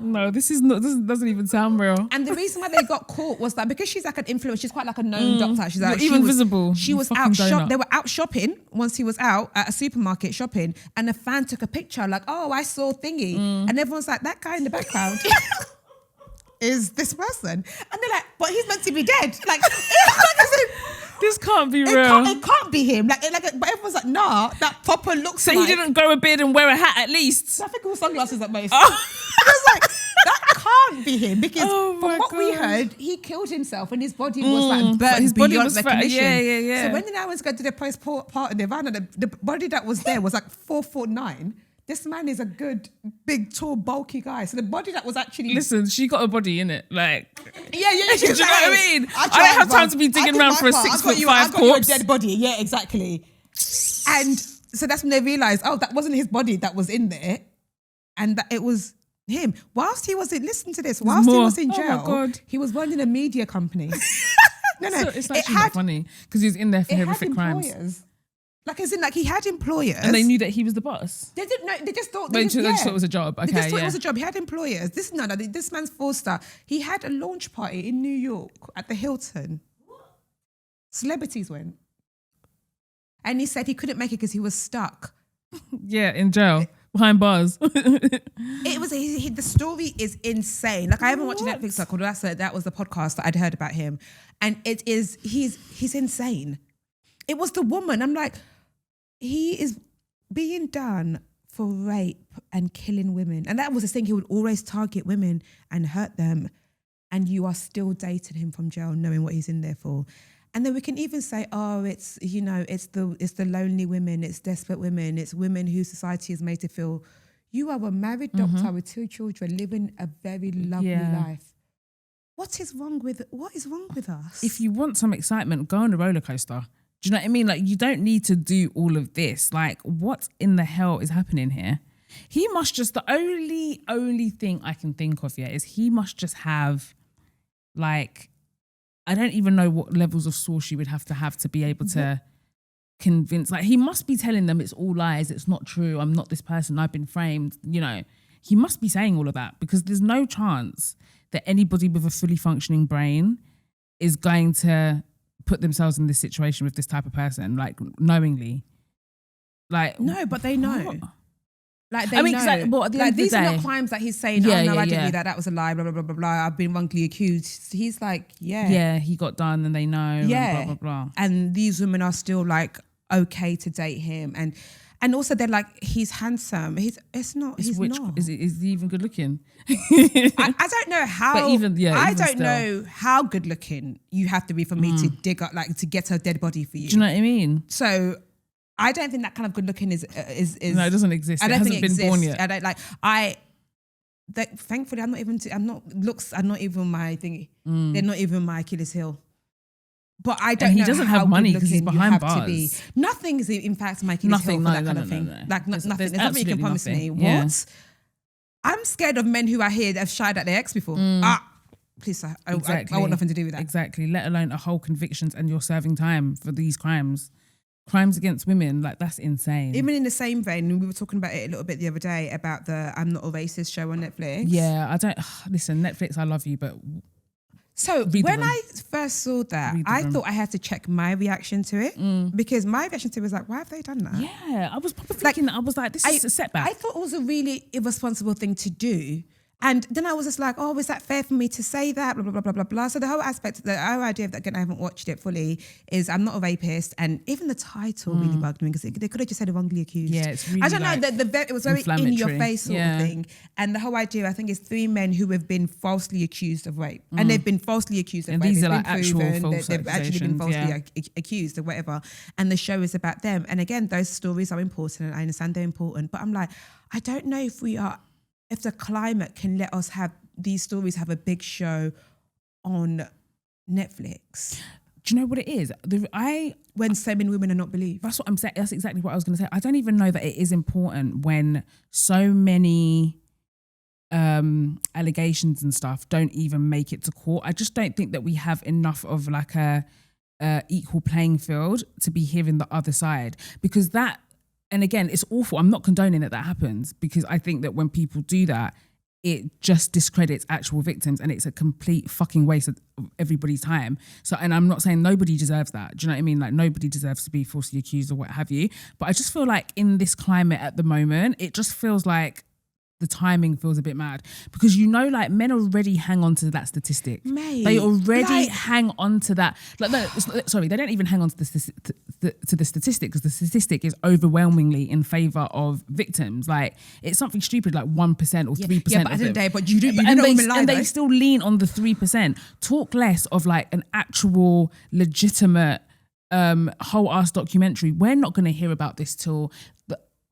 No, this doesn't even sound real. And the reason why they got caught was that because she's like an influencer, she's quite like a known doctor. She's like, even visible. She was out they were out shopping once he was out at a supermarket shopping, and a fan took a picture like, oh, I saw thingy. And everyone's like, that guy in the background is this person. And they're like, but he's meant to be dead. Like this can't be real. It can't be him. But everyone's like, nah, that proper looks so like. So he didn't grow a beard and wear a hat at least? I think it was sunglasses at most. I was like, that can't be him because from what we heard, he killed himself and his body was like burnt his body beyond recognition. Yeah. So when the ones go to the post-part Nirvana, the body that was there was like 4'9". This man is a good, big, tall, bulky guy. So the body that was actually... Listen, she got a body in it. Like... Yeah. Do you know what I mean? I don't have time to be digging around for a 6'5" corpse. I got you a dead body. Yeah, exactly. And so that's when they realised, that wasn't his body that was in there. And that it was him. Whilst he was in... Listen to this. Whilst he was in jail, he was running a media company. No. So it's actually not funny because he was in there for horrific crimes. Like, as in, like, he had employers. And they knew that he was the boss? They didn't know. They just thought... They just thought it was a job. Okay, they just thought it was a job. He had employers. This man's 4-star. He had a launch party in New York at the Hilton. What? Celebrities went. And he said he couldn't make it because he was stuck. Yeah, in jail. Behind bars. It was... the story is insane. Like, I haven't watched a Netflix documentary. That was the podcast that I'd heard about him. And it is... He's insane. It was the woman. I'm like... He is being done for rape and killing women. And that was the thing. He would always target women and hurt them. And you are still dating him from jail, knowing what he's in there for. And then we can even say, it's the lonely women, it's desperate women, it's women who society has made to feel, you are a married doctor with 2 children living a very lovely life. What is wrong with us? If you want some excitement, go on a roller coaster. Do you know what I mean? Like, you don't need to do all of this. Like, what in the hell is happening here? He must just, the only thing I can think of, is he must just have, like, I don't even know what levels of sauce you would have to be able to convince. Like, he must be telling them it's all lies, it's not true, I'm not this person, I've been framed, He must be saying all of that because there's no chance that anybody with a fully functioning brain is going to put themselves in this situation with this type of person, like, knowingly. Like, no, but they know. What? Like, they know. Well, at the end of the these day, are not crimes that he's saying, I didn't do that, that was a lie, blah, blah, blah, blah, blah, I've been wrongly accused. He's like, Yeah, he got done and they know, yeah. and blah, blah, blah. And these women are still, like, okay to date him. And also they're like, he's handsome. He's not. Is he even good looking? I don't know how. But I don't know how good looking you have to be for me to dig up, like, to get a dead body for you. Do you know what I mean? So I don't think that kind of good looking is. No, it doesn't exist. It hasn't been born yet. I don't like. Thankfully, looks are not even my thingy. They're not even my Achilles heel. But I don't know. He doesn't have money because he's behind bars. Nothing is in fact my Achilles heel for that kind of thing. No. Like nothing. There's nothing you can promise me. Yeah. What? I'm scared of men who are here that have shied at their ex before. Please, sir. I want nothing to do with that. Exactly. Let alone a whole convictions and you're serving time for these crimes. crimes against women, like that's insane. Even in the same vein, we were talking about it a little bit the other day about the I'm Not a Racist show on Netflix. Yeah, I don't listen, Netflix, I love you, but So Read the when room. I first saw that, Read the I room. thought I had to check my reaction to it because my reaction to it was like, why have they done that? yeah, I was probably thinking, I was like, this is a setback. I thought it was a really irresponsible thing to do. And then I was just like, oh, is that fair for me to say that? Blah, blah, blah, blah, blah, blah. So the whole aspect, the whole idea of that, again, I haven't watched it fully, is I'm not a rapist. And even the title really bugged me because they could have just said wrongly accused. Yeah, it's really I don't like know, it was very in your face sort of thing. And the whole idea, I think, is 3 men who have been falsely accused of rape. And they've been falsely accused of And rape. these It's are been like actual proven false that they've actually been falsely accusations, accused or whatever. And the show is about them. And again, those stories are important and I understand they're important. But I'm like, I don't know if the climate can let us have these stories have a big show on Netflix. Do you know what it is? When so many women are not believed. That's what I'm saying. That's exactly what I was going to say. I don't even know that it is important when so many allegations and stuff don't even make it to court. I just don't think that we have enough of like a equal playing field to be hearing the other side, because that, and again, it's awful. I'm not condoning that happens, because I think that when people do that, it just discredits actual victims and it's a complete fucking waste of everybody's time. So, and I'm not saying nobody deserves that. Do you know what I mean? Like nobody deserves to be falsely accused or what have you. But I just feel like in this climate at the moment, it just feels like the timing feels a bit mad, because like men already hang on to that statistic. Mate, they already hang on to that. Like, no, sorry, they don't even hang on to the statistic, because the statistic is overwhelmingly in favor of victims. Like it's something stupid, like 1% or 3%. Yeah, but at the end of the day, but you don't lie, and though. they still lean on the 3%. Talk less of like an actual legitimate whole ass documentary. We're not going to hear about this till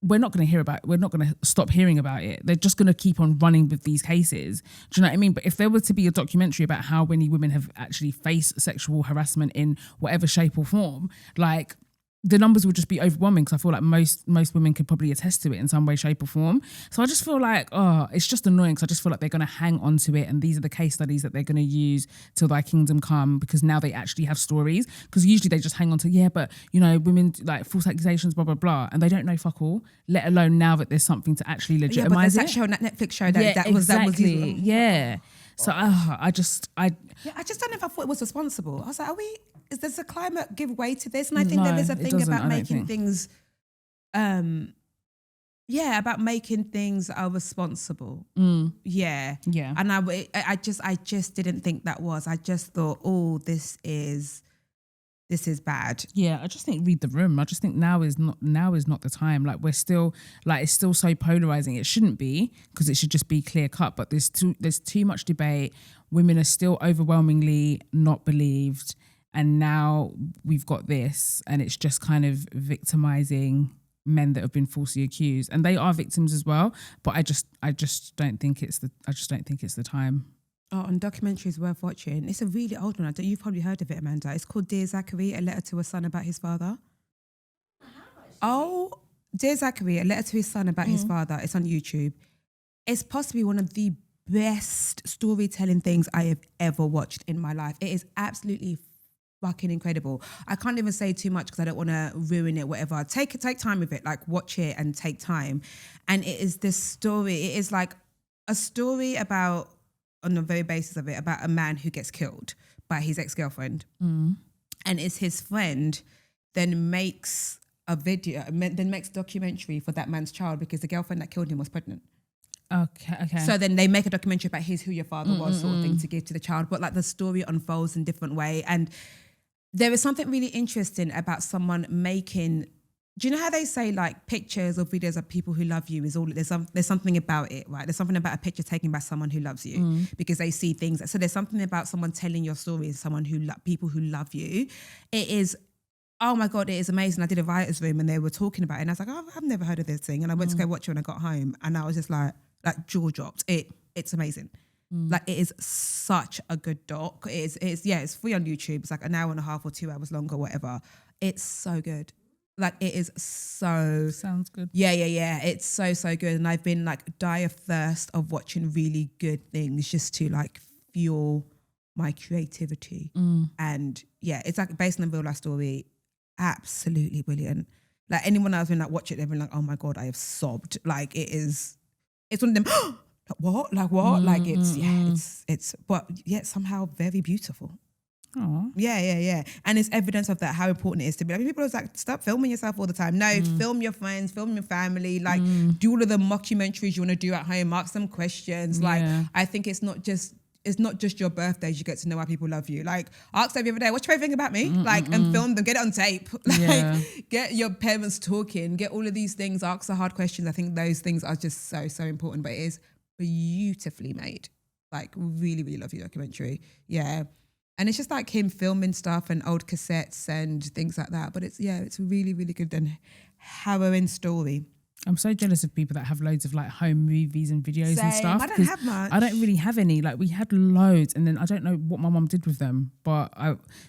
we're not going to stop hearing about it. They're just going to keep on running with these cases. Do you know what I mean? But if there were to be a documentary about how many women have actually faced sexual harassment in whatever shape or form, like the numbers would just be overwhelming, because I feel like most women could probably attest to it in some way, shape or form. So I just feel like, it's just annoying, because I just feel like they're going to hang on to it, and these are the case studies that they're going to use till thy kingdom come, because now they actually have stories. Because usually they just hang on to, but women, like false accusations, blah, blah, blah, and they don't know fuck all, let alone now that there's something to actually legitimize but there's it. that show, that Netflix show that was yeah. So I just don't know if I thought it was responsible. I was like, does the climate give way to this? And I think there is a thing about making things, about making things are responsible. Yeah. And I just didn't think that was. I just thought, this is bad. Yeah, I just think read the room. I just think now is not the time. Like we're still, like it's still so polarizing. It shouldn't be, because it should just be clear cut. But there's too much debate. Women are still overwhelmingly not believed, and now we've got this, and it's just kind of victimizing men that have been falsely accused, and they are victims as well. But I just don't think it's the time. Oh, and documentaries worth watching. It's a really old one. You've probably heard of it, Amanda. It's called Dear Zachary, a letter to a son about his father. Oh, Dear Zachary, a letter to his son about his father. It's on YouTube. It's possibly one of the best storytelling things I have ever watched in my life. It is absolutely fucking incredible. I can't even say too much because I don't want to ruin it, whatever. Take time with it, like watch it and take time. And it is this story. It is like a story about, on the very basis of it, about a man who gets killed by his ex-girlfriend. And it's his friend then makes a video, then makes a documentary for that man's child, because the girlfriend that killed him was pregnant. Okay. So then they make a documentary about who your father was, sort of thing, to give to the child. But like the story unfolds in a different way. And there is something really interesting about someone making, do you know how they say like pictures or videos of people who love you is all, there's something about it, right? There's something about a picture taken by someone who loves you because they see things. So there's something about someone telling your story as someone people who love you. It is, oh my God, it is amazing. I did a writer's room and they were talking about it and I was like, I've never heard of this thing. And I went to go watch it when I got home and I was just like jaw dropped. It's amazing. Like it is such a good doc. It's free on YouTube. It's like an hour and a half or 2 hours long or whatever. It's so good. Like it is so... Sounds good. Yeah. It's so good. And I've been like die of thirst of watching really good things just to like fuel my creativity. And yeah, it's like based on a real life story. absolutely brilliant. Like anyone else when like watch it, they've been like, oh my God, I have sobbed. Like it's one of them, like what? Like it's, but yet somehow very beautiful. Oh. Yeah. And it's evidence of that, how important it is to be. Like people are like, stop filming yourself all the time. No, film your friends, film your family, like do all of the mockumentaries you want to do at home, ask them questions. Like I think it's not just your birthdays you get to know why people love you. Like ask them every day, what's your favorite thing about me? And film them, get it on tape. Like get your parents talking, get all of these things, ask the hard questions. I think those things are just so important, but it is beautifully made. Like really, really lovely documentary. Yeah. And it's just like him filming stuff and old cassettes and things like that. But it's really, really good and harrowing story. I'm so jealous of people that have loads of like home movies and videos and stuff. I don't have much. I don't really have any. Like we had loads, and then I don't know what my mum did with them, but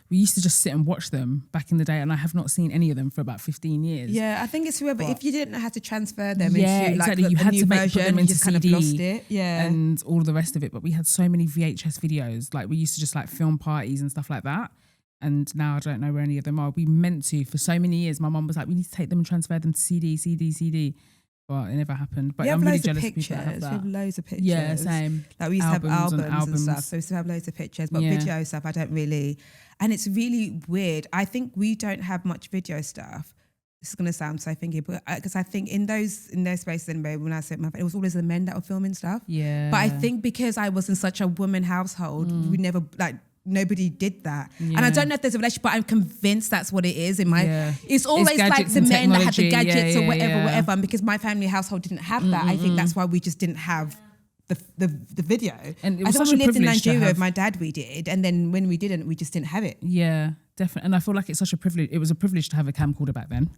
we used to just sit and watch them back in the day, and I have not seen any of them for about 15 years. Yeah, I think it's whoever. If you didn't know how to transfer them Yeah, into exactly. like You the had new to put version, them you into just kind of CD lost it. Yeah, and all the rest of it. But we had so many VHS videos. Like we used to just like film parties and stuff like that. And now I don't know where any of them are. We meant to for so many years. My mum was like, we need to take them and transfer them to CD. But it never happened. But I'm really jealous of people that have that. We have loads of pictures. Yeah, same. Like we used to have albums and albums. stuff. So we used to have loads of pictures. But video stuff, I don't really. And it's really weird. I think we don't have much video stuff. This is going to sound so thingy, but because I think in those spaces anyway, when I said it was always the men that were filming stuff. Yeah. But I think because I was in such a woman household, we never nobody did that. And I don't know if there's a relationship, but I'm convinced that's what it is in my it's always like the men that had the gadgets or whatever. And because my family household didn't have that, I think that's why we just didn't have the video. And it was I think such we a lived in privilege to Nigeria have. with my dad, we did, and then when we didn't, we just didn't have it. Yeah, definitely. And I feel like it's such a privilege. It was a privilege to have a camcorder back then.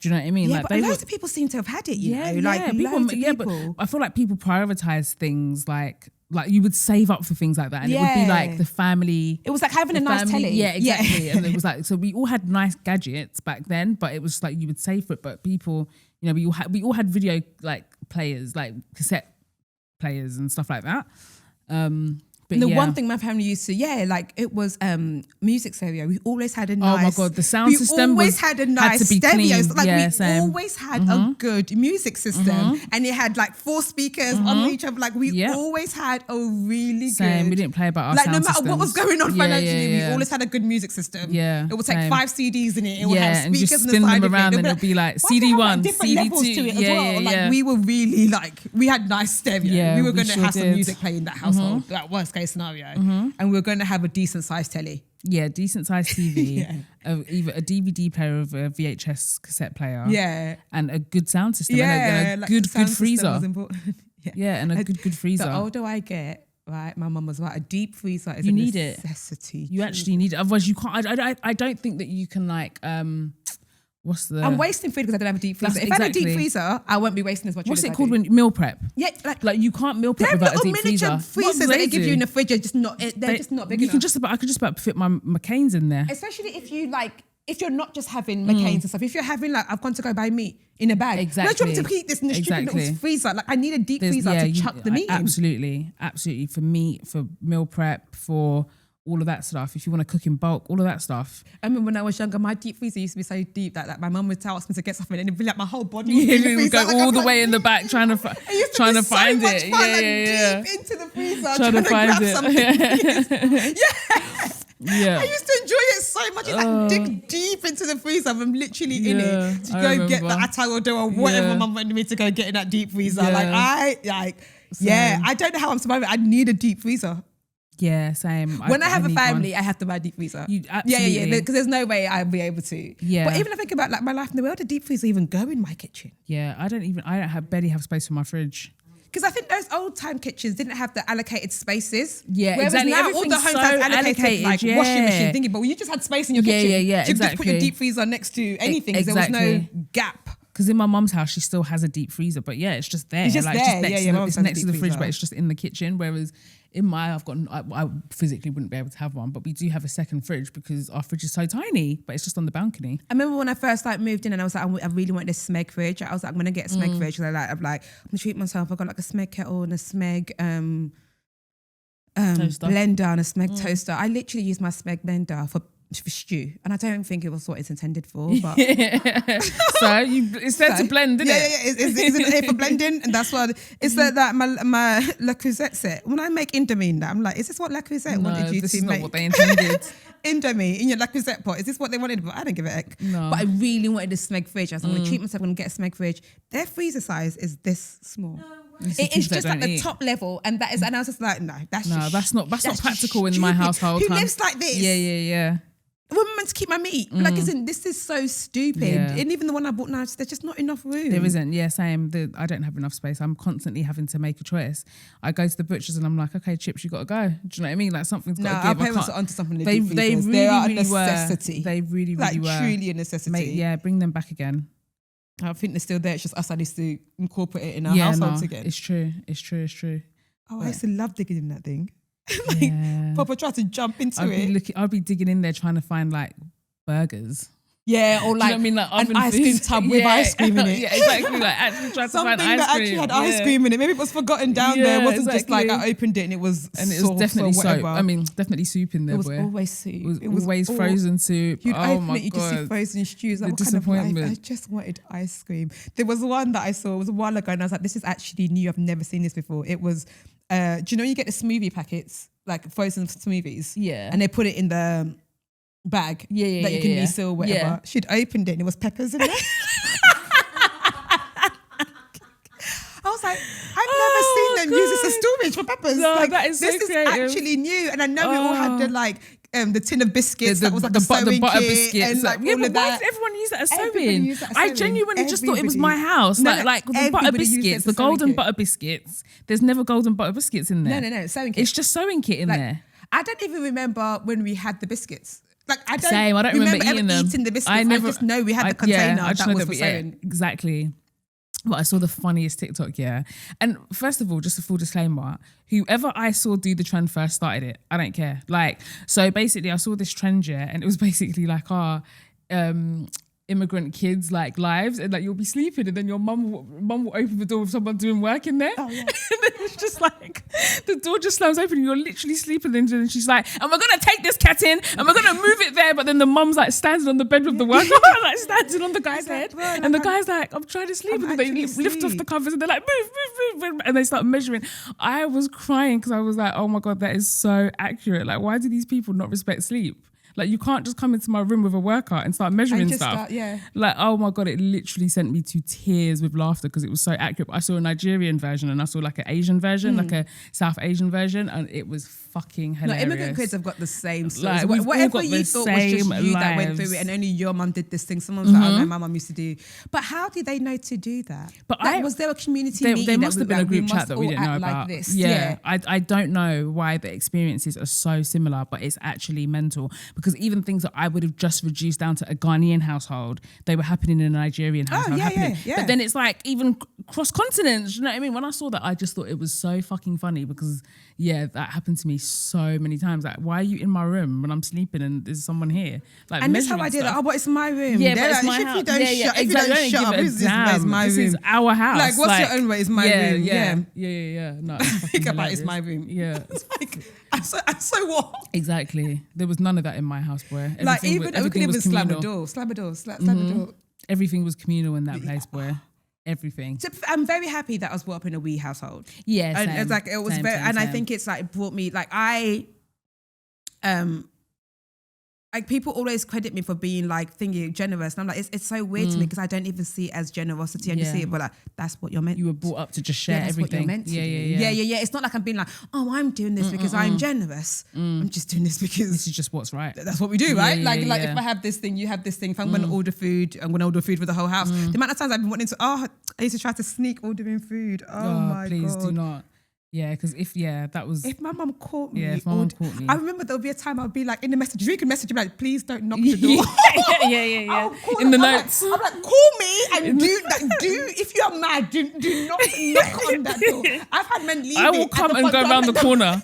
Do you know what I mean? Yeah, like but loads of people seem to have had it, you know? Like loads of people. But I feel like people prioritize things like you would save up for things like that, and it would be like the family. It was like having a nice telly. Yeah, exactly. And it was like, so we all had nice gadgets back then, but it was like you would save for it. But people, you know, we all had video like players, like cassette players and stuff like that. But the one thing my family used to, like it was music stereo. We always had a nice. Oh my God, the sound system always had a nice stereo. So, like we always had a good music system, and it had like 4 speakers on each other. Like we always had a really good. We didn't play about our like sound no matter what was going on financially, we always had a good music system. Yeah, it would take 5 CDs in it. It would have speakers and just on spin the side them around, and it it'll be like CD1, CD2. To it as well. Like we were really like we had nice stereo. Yeah, we were going to have did. some music playing in that household. That worst case scenario. And we were going to have a decent sized telly. Yeah, decent sized TV. Either a DVD player of a VHS cassette player. Yeah. And a good sound system. Yeah. And a good freezer. Was important. And a good freezer. The older I get, right, my mum was right, a deep freezer is you a need necessity. You actually need it. Otherwise you can't, I don't think that you can like, I'm wasting food because I don't have a deep freezer. If I had a deep freezer, I won't be wasting as much food. What's it called when meal prep? Yeah, like you can't meal prep without a deep freezer. They're freezers that they give you in the fridge are just not. They're just not big enough. I could just about fit my McCain's in there. Especially if you're not just having McCain's and stuff. If you're having I've gone to go buy meat in a bag. Exactly. I don't want to keep this in the stupid little freezer. Like I need a deep freezer to chuck the meat in. Absolutely for meat, for meal prep, for all of that stuff. If you want to cook in bulk, all of that stuff. I remember when I was younger, my deep freezer used to be so deep that my mum would ask me to get something and it'd be like my whole body would go all the way in the back trying to find it. Deep into the freezer trying to find it. Yeah. I used to enjoy it so much. It's like dig deep into the freezer. I'm literally in it to go get the ataro dough or whatever mum wanted me to go get in that deep freezer. I don't know how I'm surviving. I need a deep freezer. Yeah, same. When I have a family, I have to buy a deep freezer. Yeah, because there's no way I'll be able to. Yeah. But even if I think about my life in the world, the deep freezer even go in my kitchen. Yeah, I barely have space for my fridge. Because I think those old time kitchens didn't have the allocated spaces. Yeah, whereas exactly. now all the homes have allocated washing machine thingy, but when you just had space in your kitchen, you could just put your deep freezer next to anything because there was no gap. Because in my mum's house, she still has a deep freezer, but it's just there. It's just there. It's next to the fridge, but it's just in the kitchen. Whereas in I physically wouldn't be able to have one, but we do have a second fridge because our fridge is so tiny, but it's just on the balcony. I remember when I first moved in and I was like, I really want this Smeg fridge. I was like, I'm going to get a Smeg fridge. Because I'm going to treat myself. I've got like a Smeg kettle and a Smeg blender and a Smeg toaster. I literally use my Smeg blender for for stew, and I don't think it was what it's intended for. But So it's said to blend, isn't it? Yeah. Is it here for blending? And that's what it's like that. My La Creuset set. When I make Indomie, I'm like, is this what La Creuset wanted you this to is make? not what they intended. Indomie in your La Creuset pot. Is this what they wanted? But I don't give a heck. No. But I really wanted a Smeg fridge. I was going to treat myself. I'm going to get a Smeg fridge. Their freezer size is this small. It is just like the top level, and that is. And I was just like, no, that's not practical in my stupid. household. Who lives like this? Yeah. We're meant to keep my meat. Like, this is so stupid. Yeah. And even the one I bought now, there's just not enough room. There isn't. Yeah, same. I don't have enough space. I'm constantly having to make a choice. I go to the butcher's and I'm like, okay, chips, you got to go. Do you know what I mean? Like something's got to give. Our parents are onto something. They really are a really necessity. They really like were. Truly a necessity. Bring them back again. I think they're still there. It's just us that needs to incorporate it in our households again. It's true. Oh, I used to love digging in that thing. Yeah. Papa tried to jump into it. I'll be digging in there trying to find like burgers. Yeah, or like, I mean, like an ice cream tub with ice cream in it. Yeah, exactly. Like actually trying to find Something ice that cream. actually had ice cream in it. Maybe it was forgotten down there. It wasn't just like I opened it and it was definitely sauce or whatever. soup. I mean, definitely soup in there. It was boy. always soup. It was always frozen soup. You'd oh open my it, you god! just see frozen stews. Like, The what kind of life? disappointment. I just wanted ice cream. There was one that I saw. It was a while ago, and I was like, "This is actually new. I've never seen this before." It was, do you know when you get the smoothie packets, like frozen smoothies? Yeah. And they put it in the bag that you can reseal or whatever. Yeah. She'd opened it and it was peppers in there. I was like, I've never seen them use this as storage for peppers. No, like, that is so this creative. is actually new. And I know we all had the tin of biscuits that was like the a sewing butter kit biscuits. and like yeah, all but of why that. did everyone use that as Everybody sewing? used that as I sewing. genuinely just thought it was Everybody. my house. No, like the butter everybody used it biscuits, as the a sewing golden kit. butter biscuits. There's never golden butter biscuits in there. No, sewing kit. It's just sewing kit in there. I don't even remember when we had the biscuits. Like I don't remember ever eating them. eating the biscuits. I just know we had the container I just that know was for sewing. exactly. But I saw the funniest TikTok, And first of all, just a full disclaimer, whoever I saw do the trend first started it. I don't care. Like, so basically I saw this trend, and it was basically like immigrant kids like lives, and like you'll be sleeping and then your mum will open the door with someone doing work in there. Oh, yeah. And then it's just like the door just slams open and you're literally sleeping, and she's like, and we're gonna take this cat in and we're gonna move it there, but then the mum's like standing on the bed with the worker, like standing on the guy's head, and the guy's like, I'm trying to sleep, and they lift off the covers and they're like, move, and they start measuring. I was crying because I was like, oh my god, that is so accurate. Like, why do these people not respect sleep? Like, you can't just come into my room with a workout and start measuring stuff. Like, oh my God, it literally sent me to tears with laughter because it was so accurate. I saw a Nigerian version and I saw like an Asian version, like a South Asian version, and it was fucking hilarious. No, immigrant kids have got the same stories. Like, whatever you thought was just you that went through it and only your mum did this thing. Someone's like, oh no, my mum used to do. But how did they know to do that? But like, was there a community meeting? There must have been a group chat that we didn't know about. Like this? Yeah. I don't know why the experiences are so similar, but it's actually mental because even things that I would have just reduced down to a Ghanaian household, they were happening in a Nigerian household. Yeah. But then it's like even cross continents, you know what I mean? When I saw that, I just thought it was so fucking funny because that happened to me so many times. Like, why are you in my room when I'm sleeping and there's someone here? Like, and this is how I did it. Oh, but it's my room. Yeah, but like, it's my house. If you don't shut up, this is our house. Like, what's your own way? It's my room. Yeah. No, think about it's my room. Yeah. It's like, I'm so what? Exactly. There was none of that in my house, boy. Like, we could even slam a door. Slam a door. Everything was communal in that place, boy. Everything. So I'm very happy that I was brought up in a wee household. Yeah, and same, it's like it was same, very, same, and same. I think it's like brought me like like people always credit me for being like generous, and I'm like it's so weird to me because I don't even see it as generosity. I just see it, but like that's what you're meant. You were brought up to just share that's everything. What you're meant to do. Yeah. It's not like I'm being like, oh, I'm doing this because I'm generous. I'm just doing this because this is just what's right. That's what we do, right? Like if I have this thing, you have this thing. If I'm going to order food, I'm going to order food for the whole house. The amount of times I've been wanting to, I used to try to sneak ordering food. Oh my please God. do not. Yeah, because if my mum caught me, I remember there'll be a time I'll be like in the message, you can message me like, please don't knock the door. yeah. In the notes. I'm like, call me and do if you're mad, do not knock on that door. I've had men leave. I will come and go around the corner.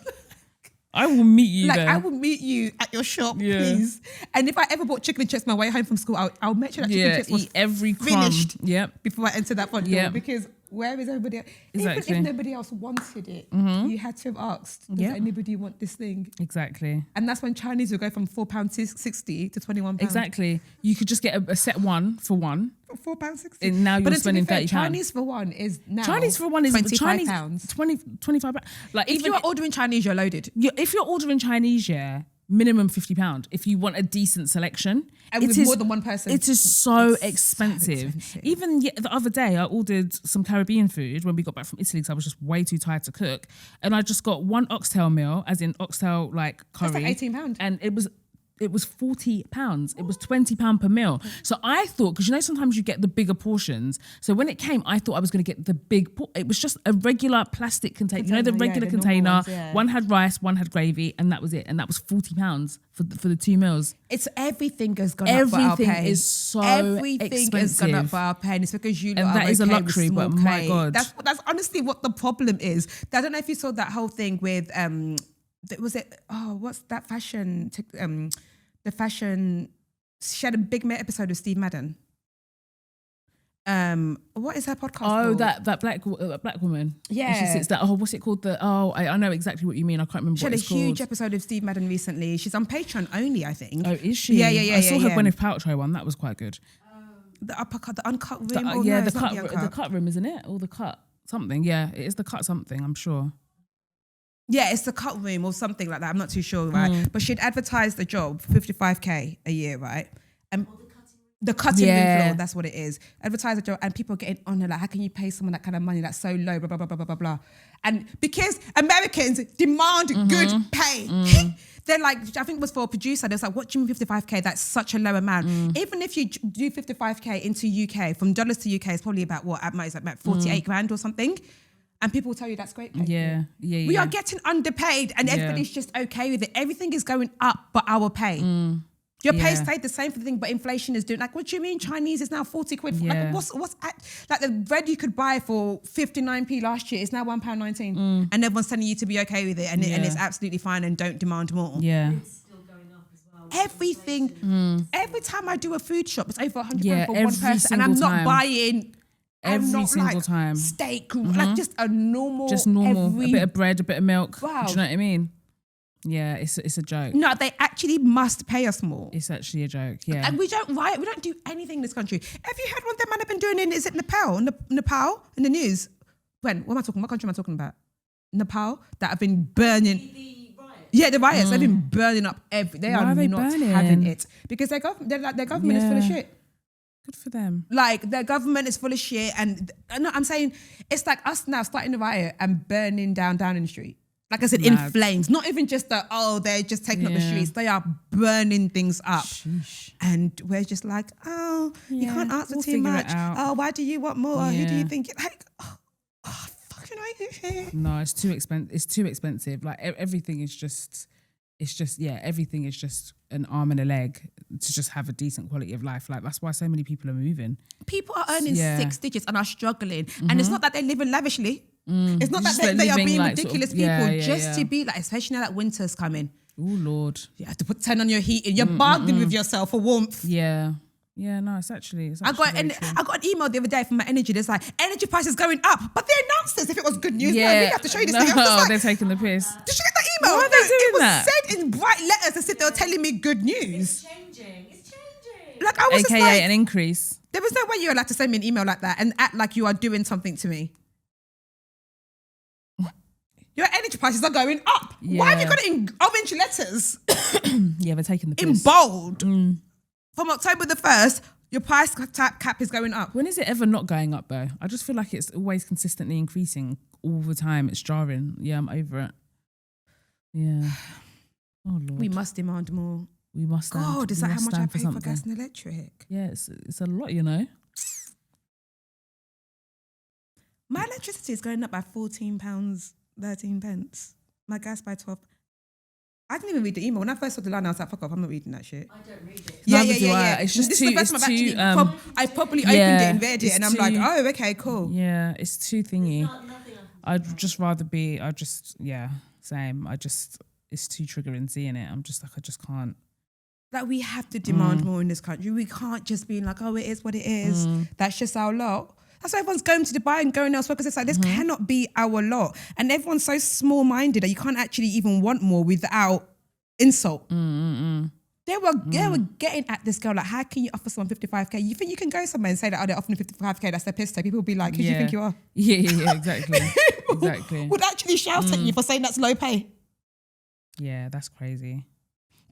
I will meet you there. I will meet you at your shop, please. And if I ever bought chicken and chips my way home from school, I'll make sure that chicken and chips was every crumb. finished Yep. before I enter that front door because Where is everybody else? Exactly. Even if nobody else wanted it, you had to have asked, does anybody want this thing? Exactly. And that's when Chinese would go from £4.60 to £21. Exactly. You could just get a set one for one. For £4.60. And now you're spending £30. Chinese for one is now Chinese for one is £25. 25 Like If you are ordering Chinese, you're loaded. if you're ordering Chinese, minimum £50 if you want a decent selection. And with more than one person. It is so expensive. Even the other day, I ordered some Caribbean food when we got back from Italy because I was just way too tired to cook. And I just got one oxtail meal, as in oxtail like curry. That's like £18. And it was £40. It was £20 per meal. So I thought, because sometimes you get the bigger portions. So when it came, I thought I was going to get the big. It was just a regular plastic container. The regular the container. normal ones, One had rice, one had gravy, and that was it. And that was £40 for the 2 meals. It's everything has gone up for our pay. Everything is so Everything expensive. has gone up for our pay, and it's because you. And that is a luxury, but my God, that's honestly what the problem is. I don't know if you saw that whole thing with was it? Oh, what's that fashion? The fashion. She had a big episode with Steve Madden. What is her podcast called? that black woman. Yeah. And she sits there. Oh, what's it called? I know exactly what you mean. I can't remember She what had it's a huge called. episode of Steve Madden recently. She's on Patreon only, I think. Oh, is she? Yeah. I saw her Gwyneth Paltrow one. That was quite good. The uppercut, the uncut room. The cut room, isn't it? Or the cut something. Yeah, it is the cut something. I'm sure. Yeah, it's the cut room or something like that. I'm not too sure, right? But she'd advertised the job, 55k a year, right? And the cutting room floor, that's what it is. Advertise the job, and people are getting on her like, how can you pay someone that kind of money that's so low, blah, blah, blah, blah, blah, blah, blah. And because Americans demand good pay, they're like, I think it was for a producer, they was like, what do you mean 55k? That's such a low amount. Even if you do 55k into UK, from dollars to UK, it's probably about what, at most, like 48 grand or something. And people will tell you that's great pay. Yeah. We are getting underpaid and everybody's just okay with it. Everything is going up but our pay. Your pay stayed the same for the thing, but inflation is doing, like, what do you mean Chinese is now 40 quid? Yeah. Like, like the bread you could buy for 59p last year is now £1.19. And everyone's telling you to be okay with it and it's absolutely fine and don't demand more. Yeah. It's still going up as well. Everything, every time I do a food shop, it's over £100 for one every person. And I'm single not time. buying... Every single time. Steak, like just a normal. Just normal. A bit of bread, a bit of milk. Wow. Do you know what I mean? Yeah, it's a joke. No, they actually must pay us more. It's actually a joke, yeah. And we don't riot. We don't do anything in this country. Have you heard what them man have been doing is it Nepal? Nepal in the news? When? What am I talking? What country am I talking about? Nepal that have been burning. The riots. Yeah, the riots. They've been burning up They Why are they not burning? having it because their government is full of shit. Good for them. Like their government is full of shit, and no, I'm saying it's like us now starting the riot and burning down Downing Street. Like I said, in flames. Not even just that. They're just taking up the streets. They are burning things up, and we're just like, you can't answer too much. Why do you want more? Who do you think? Like, fucking right. No, it's too expensive. It's too expensive. Like everything is just. It's just, everything is just an arm and a leg to just have a decent quality of life. Like, that's why so many people are moving. People are earning 6 digits and are struggling. And it's not that they're living lavishly. It's not that they are being like ridiculous sort of, people to be like, especially now that winter's coming. Oh, Lord. You have to put 10 on your heating. You're bargaining with yourself for warmth. Yeah. Yeah, no, it's actually I got an email the other day from my energy. There's like, energy prices going up. But they announced this if it was good news. Yeah. I really have to show you this thing. They're taking the piss. Did you get that email? Why are they doing that? It was said in bright letters as if they were telling me good news. It's changing. Like I was AKA just like, an increase. There was no way you were allowed to send me an email like that and act like you are doing something to me. Your energy prices are going up. Yeah. Why have you got it in orange letters? Yeah, they're taking the in piss. bold. From October the 1st, your price cap is going up. When is it ever not going up though? I just feel like it's always consistently increasing all the time. It's jarring. Yeah, I'm over it. Yeah. Oh Lord. We must demand more. We must stand. God, is that how much I pay for gas and electric? Yeah, it's a lot, you know. My electricity is going up by £14.13. My gas by 12. I didn't even read the email. When I first saw the line, I was like, fuck off, I'm not reading that shit. I don't read it. Yeah. It's just this too. is the first It's time too. I properly opened it and read it, and I'm like, oh, okay, cool. Yeah, it's too thingy. Nothing. I'd just rather be. Same. It's too triggering seeing it. I'm just like, I just can't. Like, we have to demand more in this country. We can't just be like, oh, it is what it is. That's just our lot. That's why everyone's going to Dubai and going elsewhere because it's like, this cannot be our lot. And everyone's so small-minded that you can't actually even want more without insult. They were getting at this girl, like, how can you offer someone 55k? You think you can go somewhere and say that, oh, they're offering 55k, that's their piss take? People will be like, who do you think you are? Yeah, exactly. Exactly. Would actually shout at you for saying that's low pay. Yeah, that's crazy.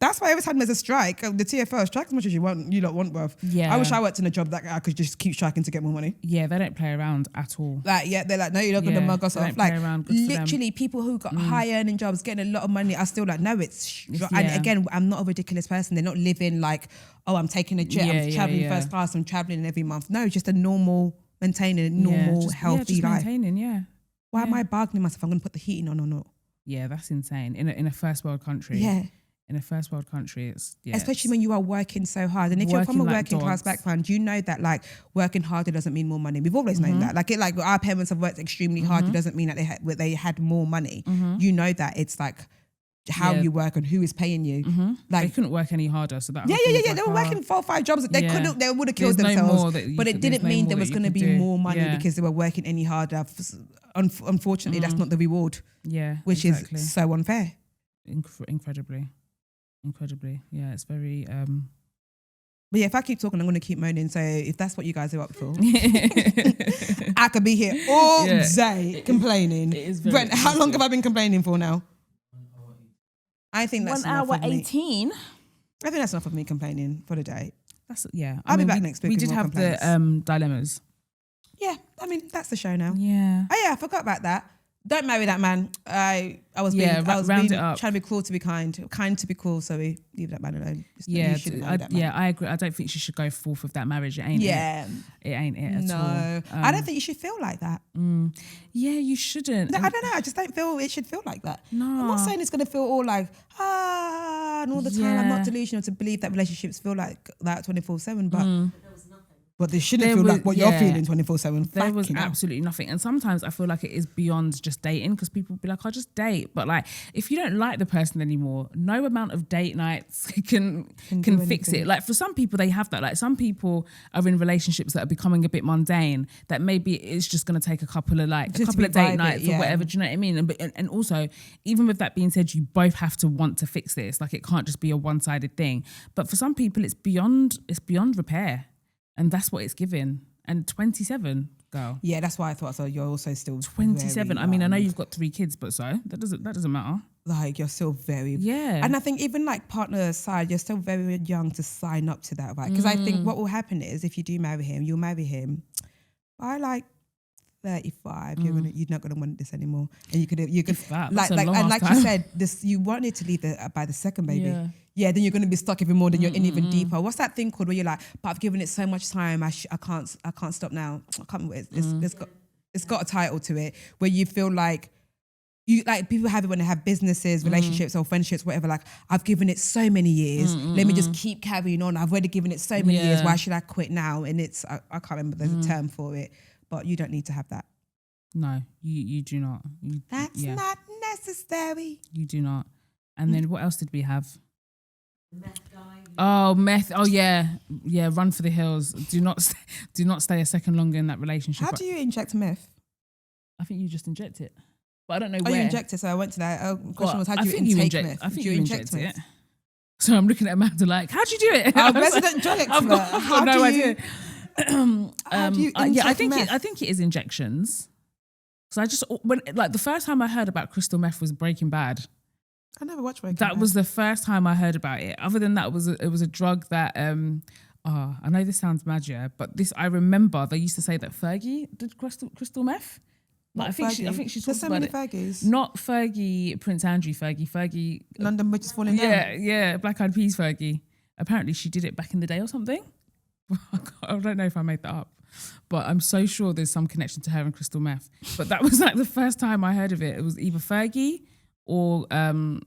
That's why every time there's a strike, the TFL, strike as much as you want, bruv. Yeah. I wish I worked in a job that I could just keep striking to get more money. Yeah, they don't play around at all. Like, yeah, they're like, no, you're not going to mug us they off. don't Like, play around. Good for them. literally, people who got high earning jobs, getting a lot of money, are still like, no, and again, I'm not a ridiculous person. They're not living like, oh, I'm taking a jet, I'm traveling first class, I'm traveling every month. No, just a normal, maintaining a normal, healthy life. Why am I bargaining myself? I'm going to put the heating on or not? Yeah, that's insane. In a first world country. Yeah. In a first world country, it's especially when you are working so hard. And if you're from a working class background, you know that like working harder doesn't mean more money. We've always known that. Like our parents have worked extremely hard. It doesn't mean that they had more money. You know that it's like how you work and who is paying you. Like they couldn't work any harder. So that they were working 4 or 5 jobs. They would have killed themselves. But it didn't mean there was going to be more money because they were working any harder. Unfortunately, that's not the reward. Yeah, which is so unfair. Incredibly, yeah, it's very. But yeah, if I keep talking, I'm going to keep moaning. So if that's what you guys are up for, I could be here all day complaining. Brent, how long have I been complaining for now? I think that's 1 hour 18. I think that's enough of me complaining for the day. I'll be back next week. We did have complaints. the dilemmas. Yeah, I mean that's the show now. Yeah. Oh yeah, I forgot about that. Don't marry that man. I was trying to be cruel to be kind to be cruel. So we leave that man alone. I agree. I don't think she should go forth with that marriage. It ain't it. It ain't it at all. No, I don't think you should feel like that. Yeah, you shouldn't. No, I don't know. I just don't feel it should feel like that. No, I'm not saying it's going to feel all like and all the time. I'm not delusional to believe that relationships feel like that 24/7, but they shouldn't feel like what you're feeling 24/7. There was absolutely nothing. And sometimes I feel like it is beyond just dating because people will be like, I'll just date. But like, if you don't like the person anymore, no amount of date nights can fix it. Like for some people, they have that. Like some people are in relationships that are becoming a bit mundane that maybe it's just going to take a couple of date nights or whatever. Do you know what I mean? And also, even with that being said, you both have to want to fix this. Like it can't just be a one-sided thing. But for some people, it's beyond repair. And that's what it's given. And 27, girl. Yeah, that's why I thought so. You're also still 27. I mean, I know you've got 3 kids, but that doesn't matter. Like you're still very yeah. And I think even like partner side, you're still very young to sign up to that, right? Because I think what will happen is if you do marry him, you'll marry him by like 35. You're not gonna want this anymore, and you could like you said, this you wanted to leave by the second baby. Yeah, then you're going to be stuck even more, then you're in even deeper. What's that thing called where you're like, but I've given it so much time, I can't stop now. I can't. It's got a title to it where you feel like people have it when they have businesses, relationships or friendships, whatever. Like I've given it so many years. Let me just keep carrying on. I've already given it so many years. Why should I quit now? And it's I can't remember the term for it, but you don't need to have that. No, you do not. That's not necessary. You do not. And then what else did we have? Meth guy. Oh, meth. Oh, yeah. Yeah, run for the hills. Do not stay a second longer in that relationship. How do you inject meth? I think you just inject it. But I don't know where. You inject it, so I went to that. Question was, how do you intake meth? I think you inject it. So I'm looking at Amanda like, how'd you do it? Resident drug expert. I've got no idea. How do you inject meth? I think it is injections. So the first time I heard about crystal meth was Breaking Bad. I never watched Breaking Bad. That was the first time I heard about it. Other than that, it was a drug that I know this sounds mad, yeah, but I remember they used to say that Fergie did crystal meth. Like, I think she talks about it. Fergies. Not Fergie, Prince Andrew Fergie. London Bridge is falling down. Yeah, Black Eyed Peas Fergie. Apparently she did it back in the day or something. I don't know if I made that up. But I'm so sure there's some connection to her and crystal meth. But that was like the first time I heard of it. It was either Fergie or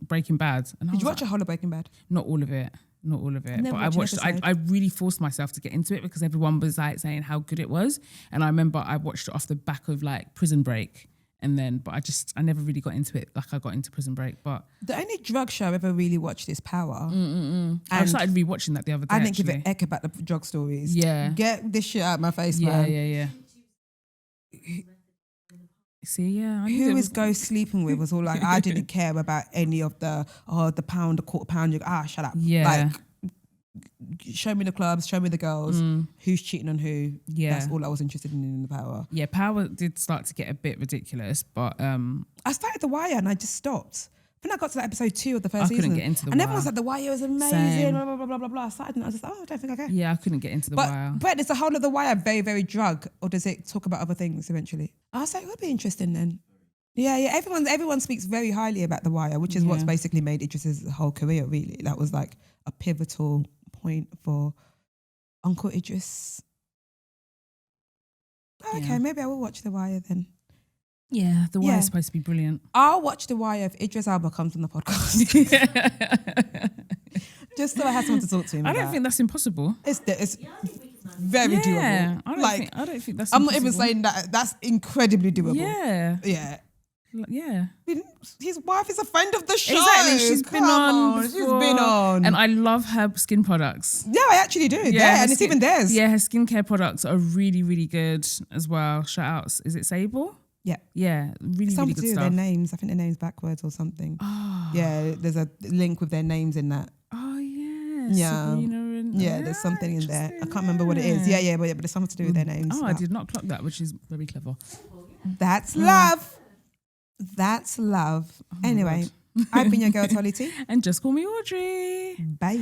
Breaking Bad. And did you watch a whole of Breaking Bad? Not all of it. But I watched. I really forced myself to get into it because everyone was like saying how good it was, and I remember I watched it off the back of like Prison Break, but I never really got into it like I got into Prison Break. But the only drug show I ever really watched is Power. I started rewatching that the other day. I didn't give a heck about the drug stories. Yeah, get this shit out of my face, man. Yeah. See, yeah. Who is Ghost sleeping with was all like, I didn't care about any of the pound, a quarter pound. Shut up. Yeah. Like, show me the clubs, show me the girls. Who's cheating on who? Yeah. That's all I was interested in the Power. Yeah, Power did start to get a bit ridiculous, but I started The Wire and I just stopped. When I got to that episode 2 of the first season. I couldn't get into The And Wire. everyone's like, The Wire is amazing, Same. blah, blah, blah, blah, blah, blah. I started and I was just, I don't think I can. yeah, I couldn't get into The Wire. But is the whole of The Wire very, very drug, or does it talk about other things eventually? I was like, it would be interesting then. Yeah. Everyone speaks very highly about The Wire, which is what's basically made Idris's whole career, really. That was like a pivotal point for Uncle Idris. Okay, maybe I will watch The Wire then. Yeah, The Wire is supposed to be brilliant. I'll watch The Wire if Idris Elba comes on the podcast. Just so I have someone to talk to him I about. don't think that's impossible. It's very doable. I don't think that's I'm impossible. not even saying that. That's incredibly doable. Yeah. Yeah. Yeah. His wife is a friend of the show. Exactly. She's been on. She's been on. And I love her skin products. Yeah, I actually do. Yeah, and it's even theirs. Yeah, her skincare products are really, really good as well. Shout outs. Is it Sable? Yeah. Yeah, really, Something really to good do with stuff. their names. I think their name's backwards or something. Oh. Yeah, there's a link with their names in that. Oh, yeah. Yeah. Sabrina and, There's something in there. I can't remember what it is. Yeah, but there's something to do with their names. Oh, I did not clock that, which is very clever. That's love. That's love. Anyway, I've been your girl, Tolly T. And just call me Audrey. Bye.